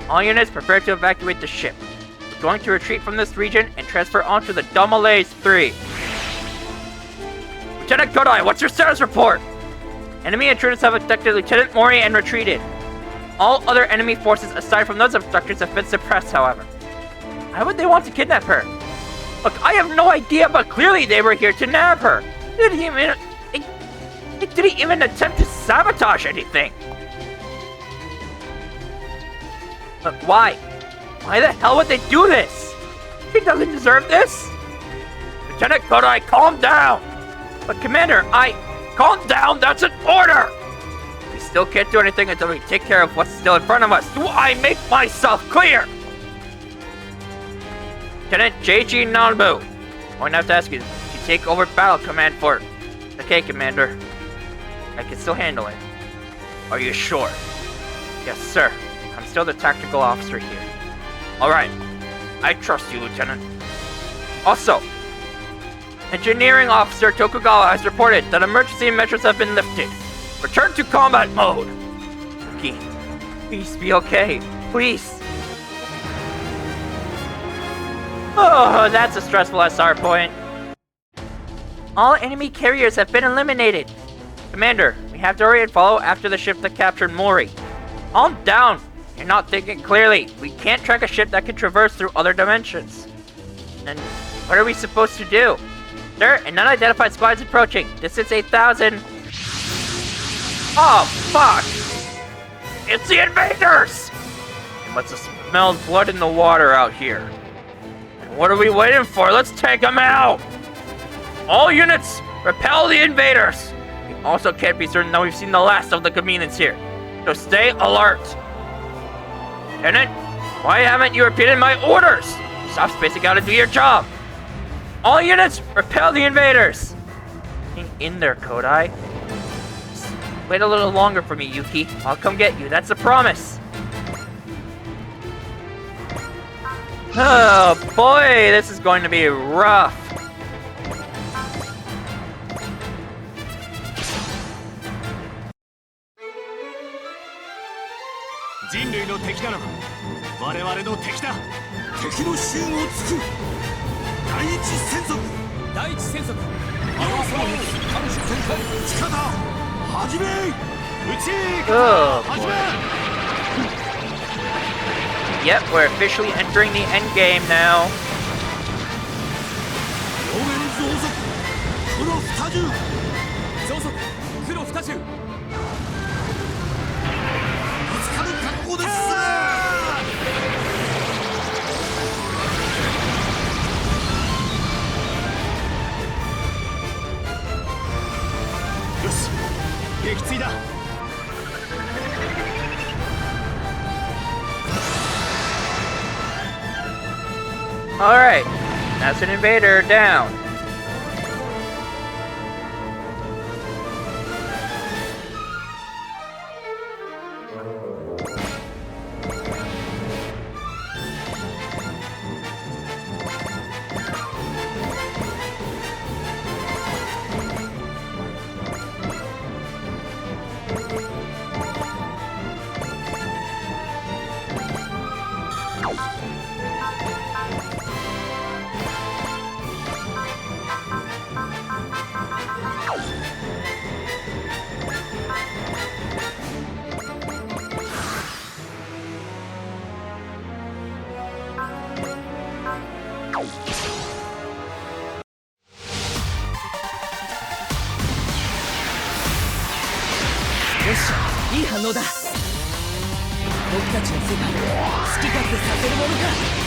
All units prepare to evacuate the ship. We're going to retreat from this region and transfer onto the Domelays 3. Lieutenant Kodai, what's your status report? Enemy intruders have abducted Lieutenant Mori and retreated. All other enemy forces aside from those abductors have been suppressed, however. Why would they want to kidnap her? Look, I have no idea, but clearly they were here to nab her. They didn't even attempt to sabotage anything. But why? Why the hell would they do this? She doesn't deserve this. Lieutenant Kodai, calm down. But Commander, calm down, that's an order. We still can't do anything until we take care of what's still in front of us. Do I make myself clear? Lieutenant J.G. Nanbu, I'm going to have to ask you to take over battle command for... Okay, Commander. I can still handle it. Are you sure? Yes, sir. I'm still the tactical officer here. Alright. I trust you, Lieutenant. Also, Engineering Officer Tokugawa has reported that emergency measures have been lifted. Return to combat mode. Yuki, please be okay. Please. Oh, that's a stressful SR point. All enemy carriers have been eliminated. Commander, we have to hurry and follow after the ship that captured Mori. Calm down. You're not thinking clearly. We can't track a ship that can traverse through other dimensions. And what are we supposed to do? Sir, an unidentified squad is approaching. Distance 8,000. Oh, fuck! It's the Invaders! They must have smelled blood in the water out here. And what are we waiting for? Let's take them out! All units, repel the Invaders! We also can't be certain that we've seen the last of the Gamillans here. So stay alert! Lieutenant, why haven't you repeated my orders? Stop spacing out and do your job! All units, repel the Invaders! Hang in there, Kodai. Just wait a little longer for me, Yuki. I'll come get you, that's a promise! Oh boy, this is going to be rough. Oh boy. Yep, we're officially entering the end game now. Alright, that's an invader down. よっしゃ、いい反応だ。僕たちの世界を好き勝手させるものか。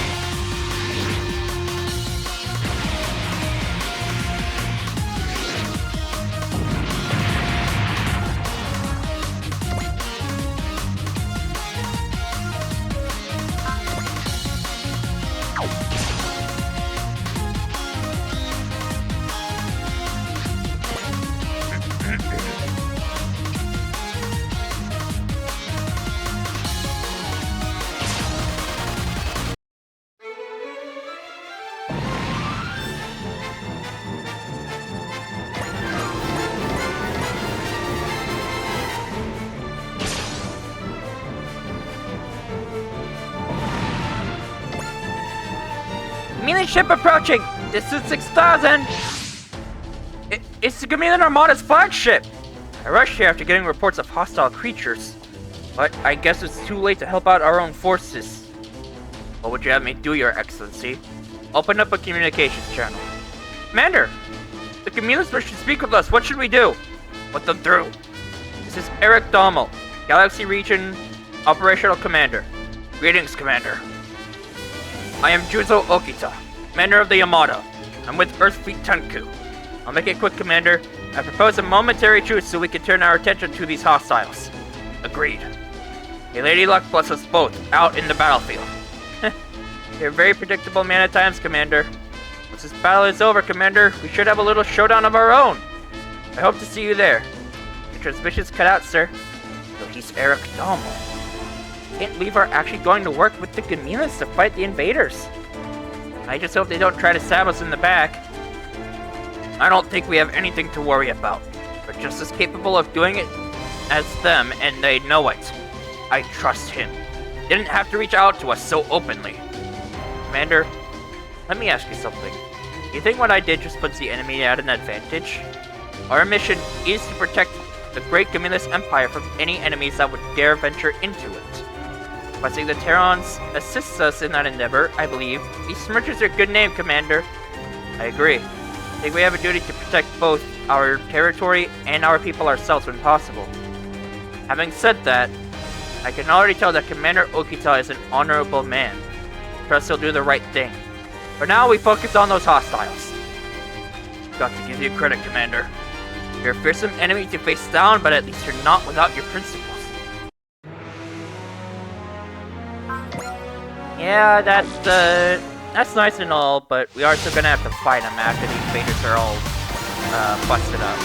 Gamillan ship approaching! Distance 6,000! It's the Gamillan Armada's flagship! I rushed here after getting reports of hostile creatures. But I guess it's too late to help out our own forces. What would you have me do, Your Excellency? Open up a communications channel. Commander! The Gamillans wish to speak with us. What should we do? Put them through. This is Erich Domel, Galaxy Region Operational Commander. Greetings, Commander. I am Juzo Okita, Commander of the Yamato. I'm with Earth Fleet Tenku. I'll make it quick, Commander. I propose a momentary truce so we can turn our attention to these hostiles. Agreed. May Lady Luck bless us both out in the battlefield. You're a very predictable man at times, Commander. Once this battle is over, Commander, we should have a little showdown of our own. I hope to see you there. Your transmission's cut out, sir. So he's Erich Domel. Can't believe we're actually going to work with the Gamillans to fight the Invaders. I just hope they don't try to stab us in the back. I don't think we have anything to worry about. We're just as capable of doing it as them, and they know it. I trust him. He didn't have to reach out to us so openly. Commander, let me ask you something. Do you think what I did just puts the enemy at an advantage? Our mission is to protect the great Gamillan Empire from any enemies that would dare venture into it. Blessing the Terrans assists us in that endeavor, I believe. He smirches your good name, Commander. I agree. I think we have a duty to protect both our territory and our people ourselves when possible. Having said that, I can already tell that Commander Okita is an honorable man. Trust he'll do the right thing. For now, we focus on those hostiles. Got to give you credit, Commander. You're a fearsome enemy to face down, but at least you're not without your principles. Yeah, that's nice and all, but we are still gonna have to fight them after the Invaders are all busted up.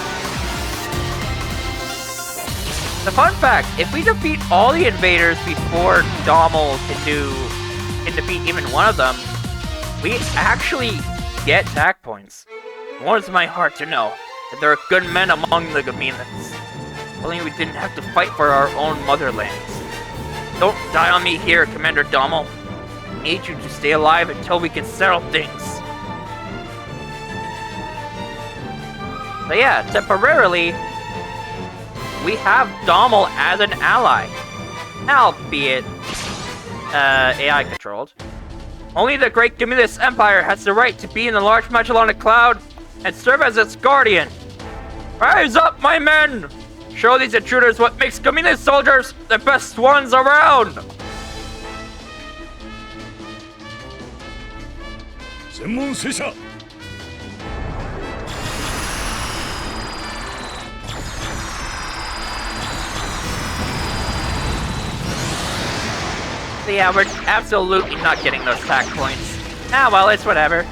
The fun fact, if we defeat all the Invaders before Domel can defeat even one of them, we actually get attack points. It warms my heart to know that there are good men among the Gamillans. If only we didn't have to fight for our own motherlands. Don't die on me here, Commander Domel. I need you to stay alive until we can settle things. So yeah, temporarily, we have Domel as an ally, albeit AI controlled. Only the great Gamillan Empire has the right to be in the large Magellanic Cloud and serve as its guardian. Rise up, my men! Show these intruders what makes Gamillan soldiers the best ones around! 全問戦車 So yeah, we're absolutely not getting those attack points. Ah, well, it's whatever.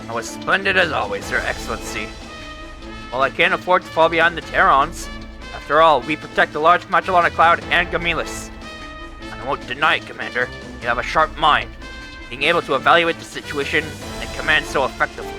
That was splendid as always, Your Excellency. Well, I can't afford to fall behind the Terrans. After all, we protect the large Magellanic Cloud and Gamillans. I won't deny it, Commander. You have a sharp mind, being able to evaluate the situation and command so effectively.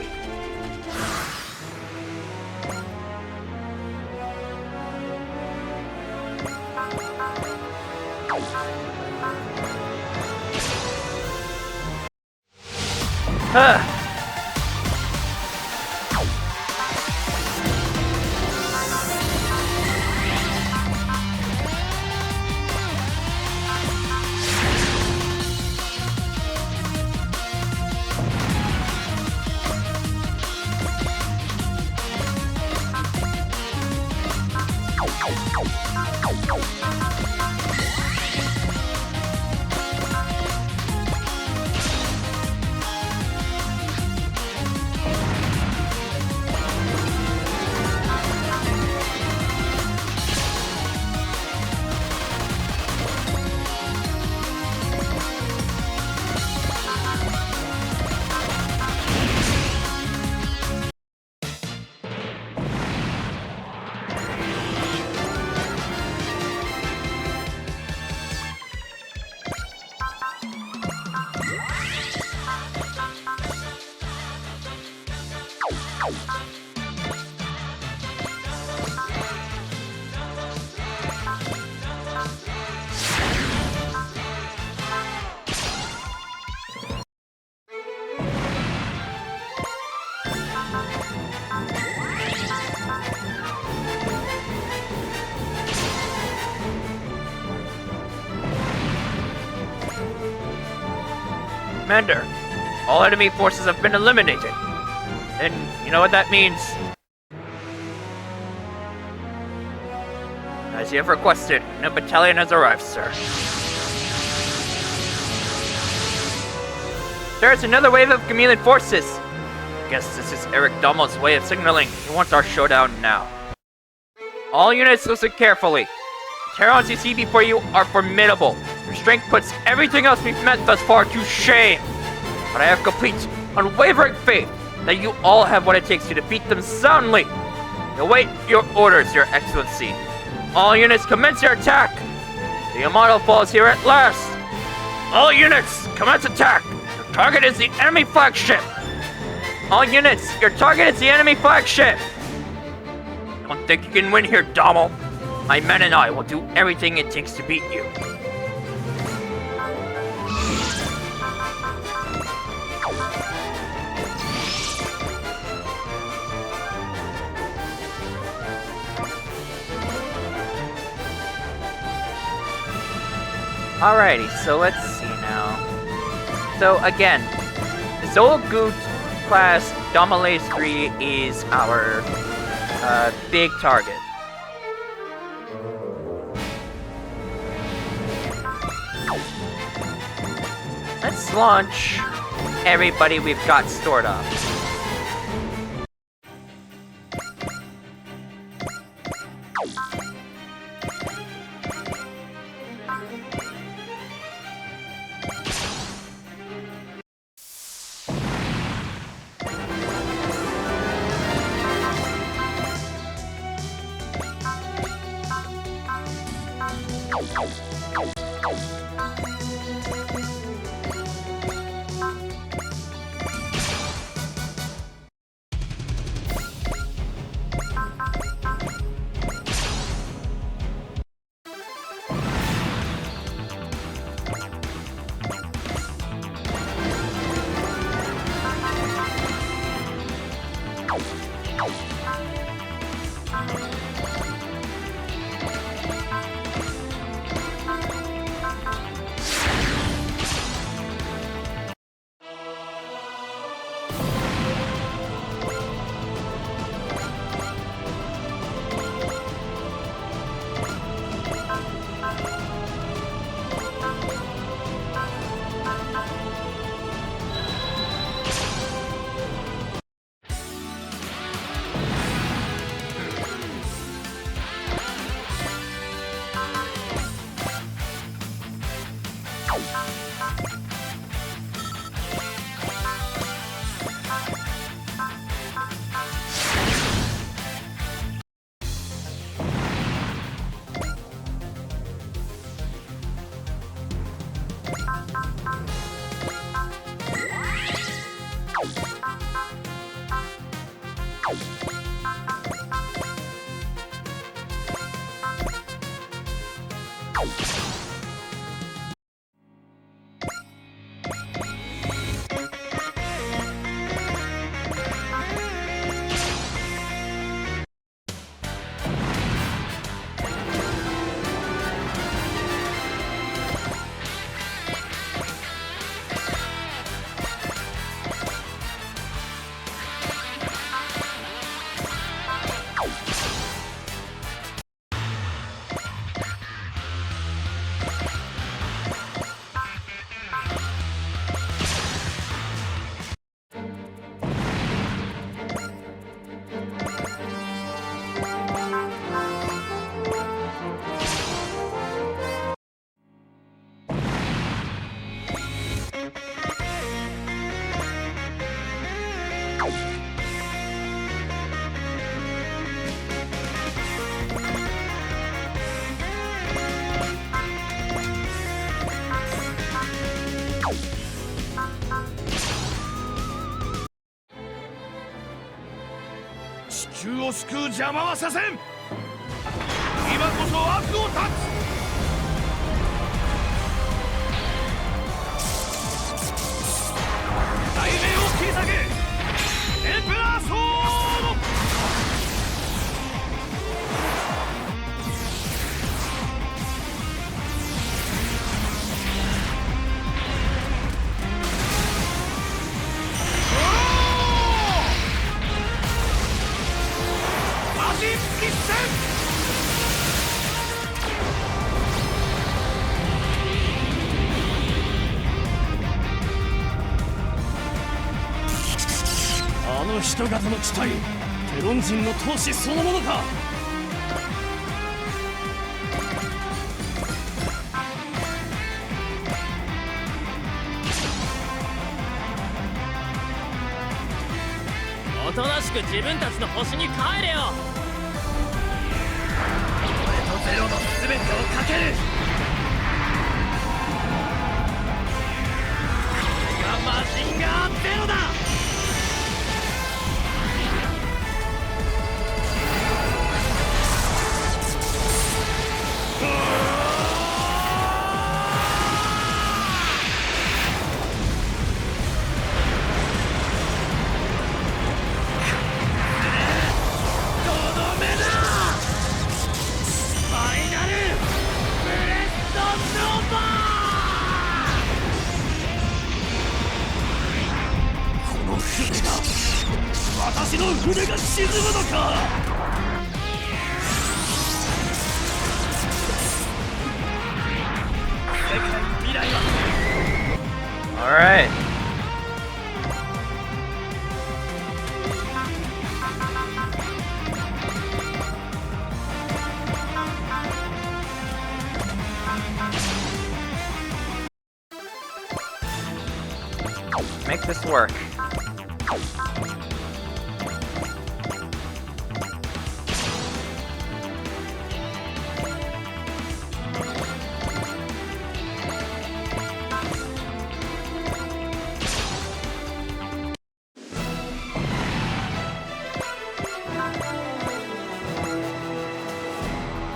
Commander, all enemy forces have been eliminated. And you know what that means? As you have requested, a battalion has arrived, sir. There's another wave of Gamillan forces. Guess this is Erich Domel's way of signaling he wants our showdown now. All units listen carefully. The Terrans you see before you are formidable. Your strength puts everything else we've met thus far to shame. But I have complete, unwavering faith that you all have what it takes to defeat them soundly. Await your orders, Your Excellency. All units commence your attack. The Yamato falls here at last. All units, commence attack. Your target is the enemy flagship. All units, your target is the enemy flagship. Don't think you can win here, Domel. My men and I will do everything it takes to beat you. Alrighty, so let's see now. So again, the Solo Goot class Domelace 3 is our big target. Let's launch everybody we've got stored up. 衆を救う邪魔はさせん。今こそ悪を断つ。雷鳴を切り裂けエンペラーソード。マジンキ戦。あの人型の機体、テロン人の闘志そのものか。おとなしく自分たちの星に帰れよ。俺とゼロの全てをかける。これがマジンガーゼロだ。私の船が沈むのか。世界の未来は。 Alright. Make this work.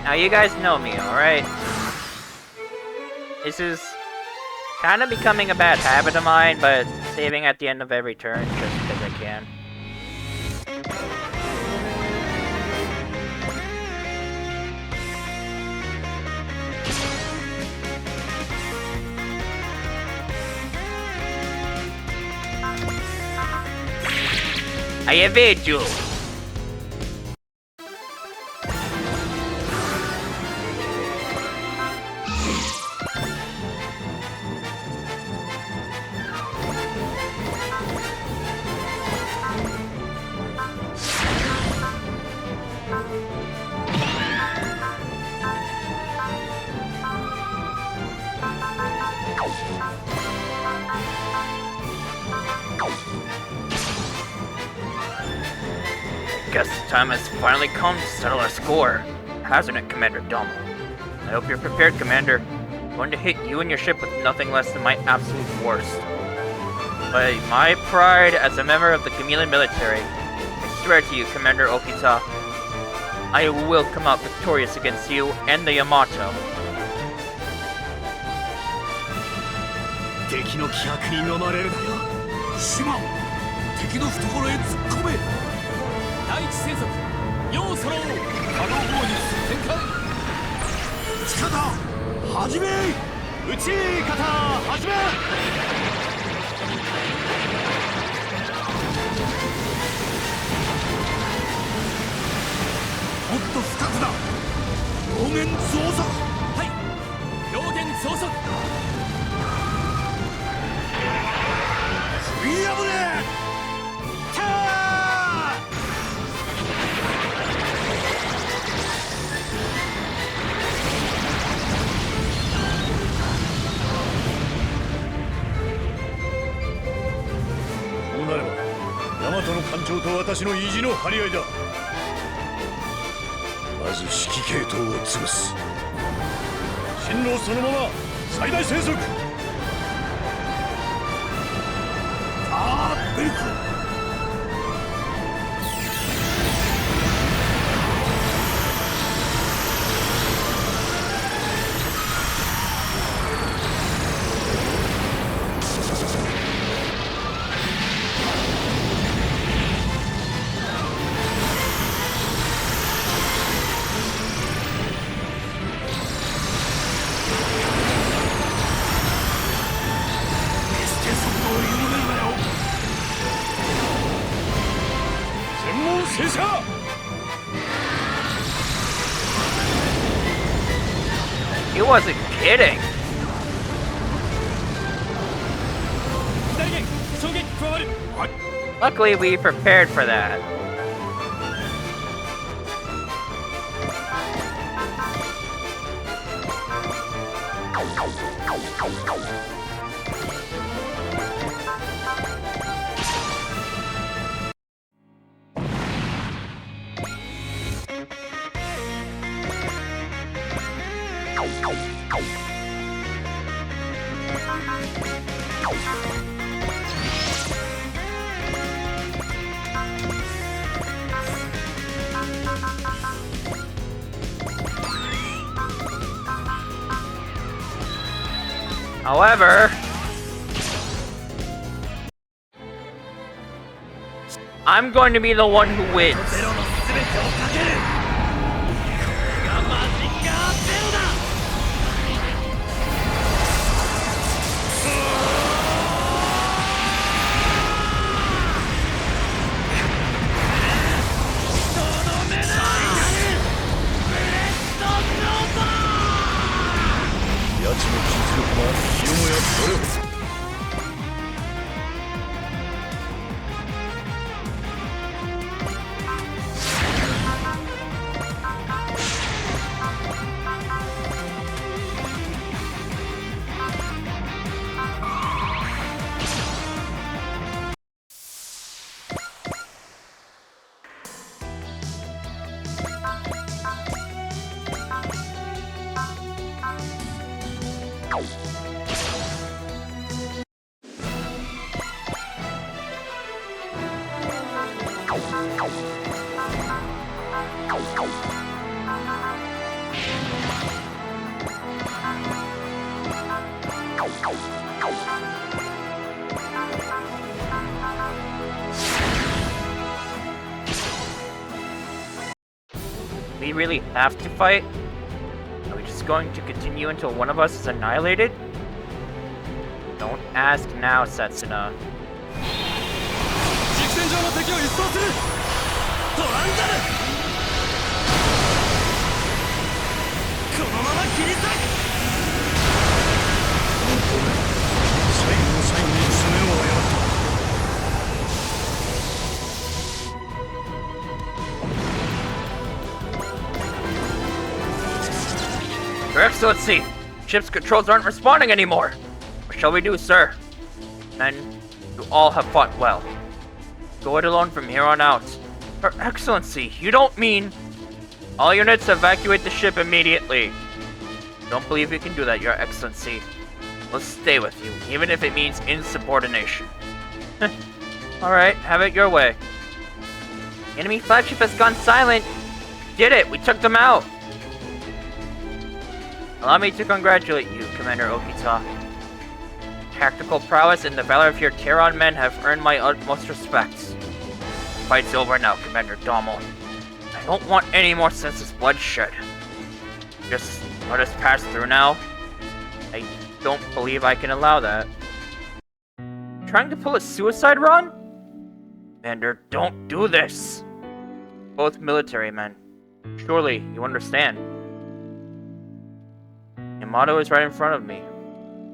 Now you guys know me, alright? This is kind of becoming a bad habit of mine, but saving at the end of every turn just because I can. I evade you! Guess the time has finally come to settle our score, hasn't it, Commander Domel? I hope you're prepared, Commander. I'm going to hit you and your ship with nothing less than my absolute worst. By my pride as a member of the Gamillan military, I swear to you, Commander Okita, I will come out victorious against you and the Yamato. 敵の気迫に飲まれるなよ。シマ、敵の懐へ突っ込め。第一戦速、要揃う。可動砲術展開。撃ち方始め。撃ち方始め。もっと深くだ。両舷増速。はい、両舷増速。食い破れ。キャー。こうなれば大和の艦長と私の意地の張り合いだ。まず指揮系統を潰す。進路そのまま最大戦速。ベルク。戦車 He wasn't kidding. 左舷衝撃加わる。 Luckily, we prepared for that. However, I'm going to be the one who wins. ゼロの全てをかける。これがマジンガーゼロだ。 ヤチの実力はよもやそれほど We really have to fight? Are we just going to continue until one of us is annihilated? Don't ask now, Setsuna. 軸線上の敵を一掃する。トランザル。このまま切り裂く。最後の最後に爪を誤った Your Excellency! Ship's controls aren't responding anymore! What shall we do, sir? Men, you all have fought well. Go it alone from here on out. Your Excellency, you don't mean... All units evacuate the ship immediately. Don't believe you can do that, Your Excellency. We'll stay with you, even if it means insubordination. Alright, have it your way. Enemy flagship has gone silent! Did it! We took them out! Allow me to congratulate you, Commander Okita. Tactical prowess and the valor of your Terran men have earned my utmost respect. The fight's over now, Commander Domel. I don't want any more senseless bloodshed. Just let us pass through now. I don't believe I can allow that. Trying to pull a suicide run? Commander, don't do this! Both military men. Surely, you understand. Yamato is right in front of me.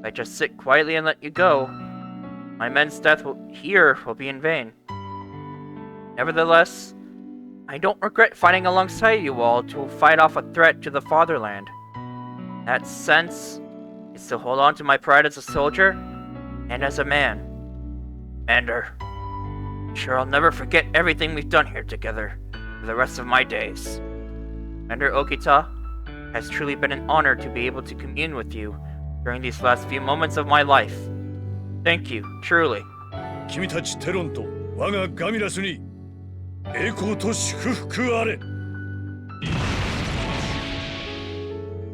If I just sit quietly and let you go, my men's death here will be in vain. Nevertheless, I don't regret fighting alongside you all to fight off a threat to the fatherland. In that sense, it's to hold on to my pride as a soldier and as a man. Commander, sure I'll never forget everything we've done here together for the rest of my days. Commander Okita, has truly been an honor to be able to commune with you during these last few moments of my life. Thank you, truly. 君たちテロンと我がガミラスに栄光と祝福あれ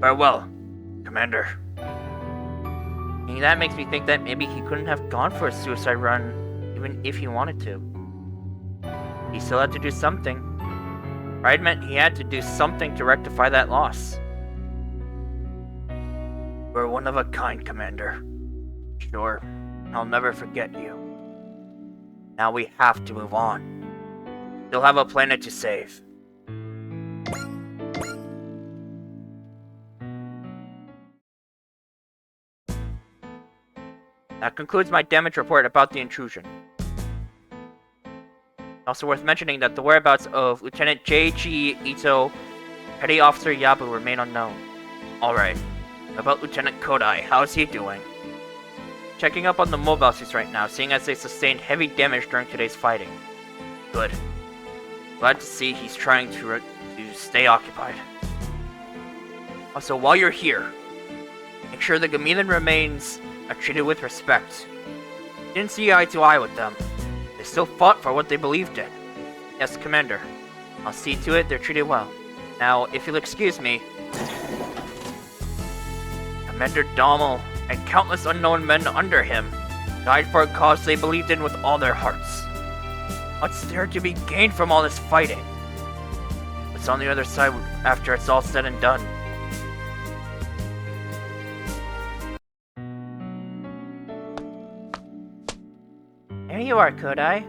Farewell, Commander. And that makes me think that maybe he couldn't have gone for a suicide run even if he wanted to. He still had to do something. Pride meant he had to do something to rectify that loss. You're one of a kind, Commander. Sure, I'll never forget you. Now we have to move on. You'll have a planet to save. That concludes my damage report about the intrusion. Also worth mentioning that the whereabouts of Lieutenant J.G. Ito, Petty Officer Yabu remain unknown. Alright, about Lieutenant Kodai, how's he doing? Checking up on the mobile suits right now, seeing as they sustained heavy damage during today's fighting. Good. Glad to see he's trying to stay occupied. Also, while you're here, make sure the Gamillan remains are treated with respect. Didn't see eye to eye with them. They still fought for what they believed in. Yes, Commander. I'll see to it they're treated well. Now, if you'll excuse me... Commander Domel and countless unknown men under him died for a cause they believed in with all their hearts. What's there to be gained from all this fighting? What's on the other side after it's all said and done? There you are, Kodai.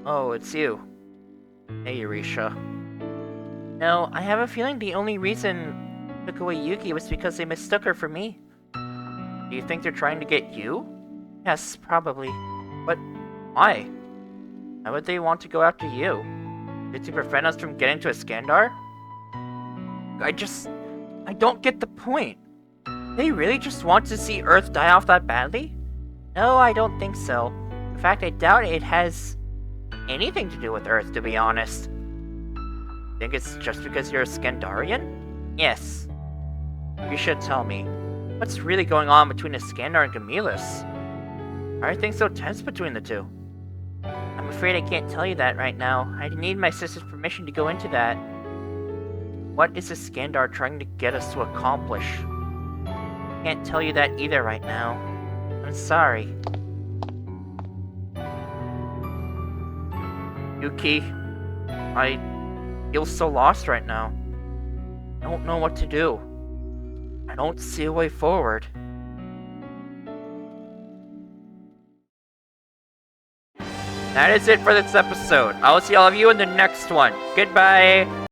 Oh, it's you. Hey, Eurisha. No, I have a feeling the only reason they took away Yuki was because they mistook her for me. Do you think they're trying to get you? Yes, probably. But why? Why would they want to go after you? Did to prevent us from getting to Iskandar? I don't get the point. They really just want to see Earth die off that badly? No, I don't think so. In fact, I doubt it has anything to do with Earth, to be honest. Think it's just because you're a Skandarian? Yes. You should tell me. What's really going on between Iskandar and Gamillans? Why are things so tense between the two? I'm afraid I can't tell you that right now. I need my sister's permission to go into that. What is Iskandar trying to get us to accomplish? Can't tell you that either right now. I'm sorry. Yuki, I feel so lost right now. I don't know what to do. I don't see a way forward. That is it for this episode. I will see all of you in the next one. Goodbye!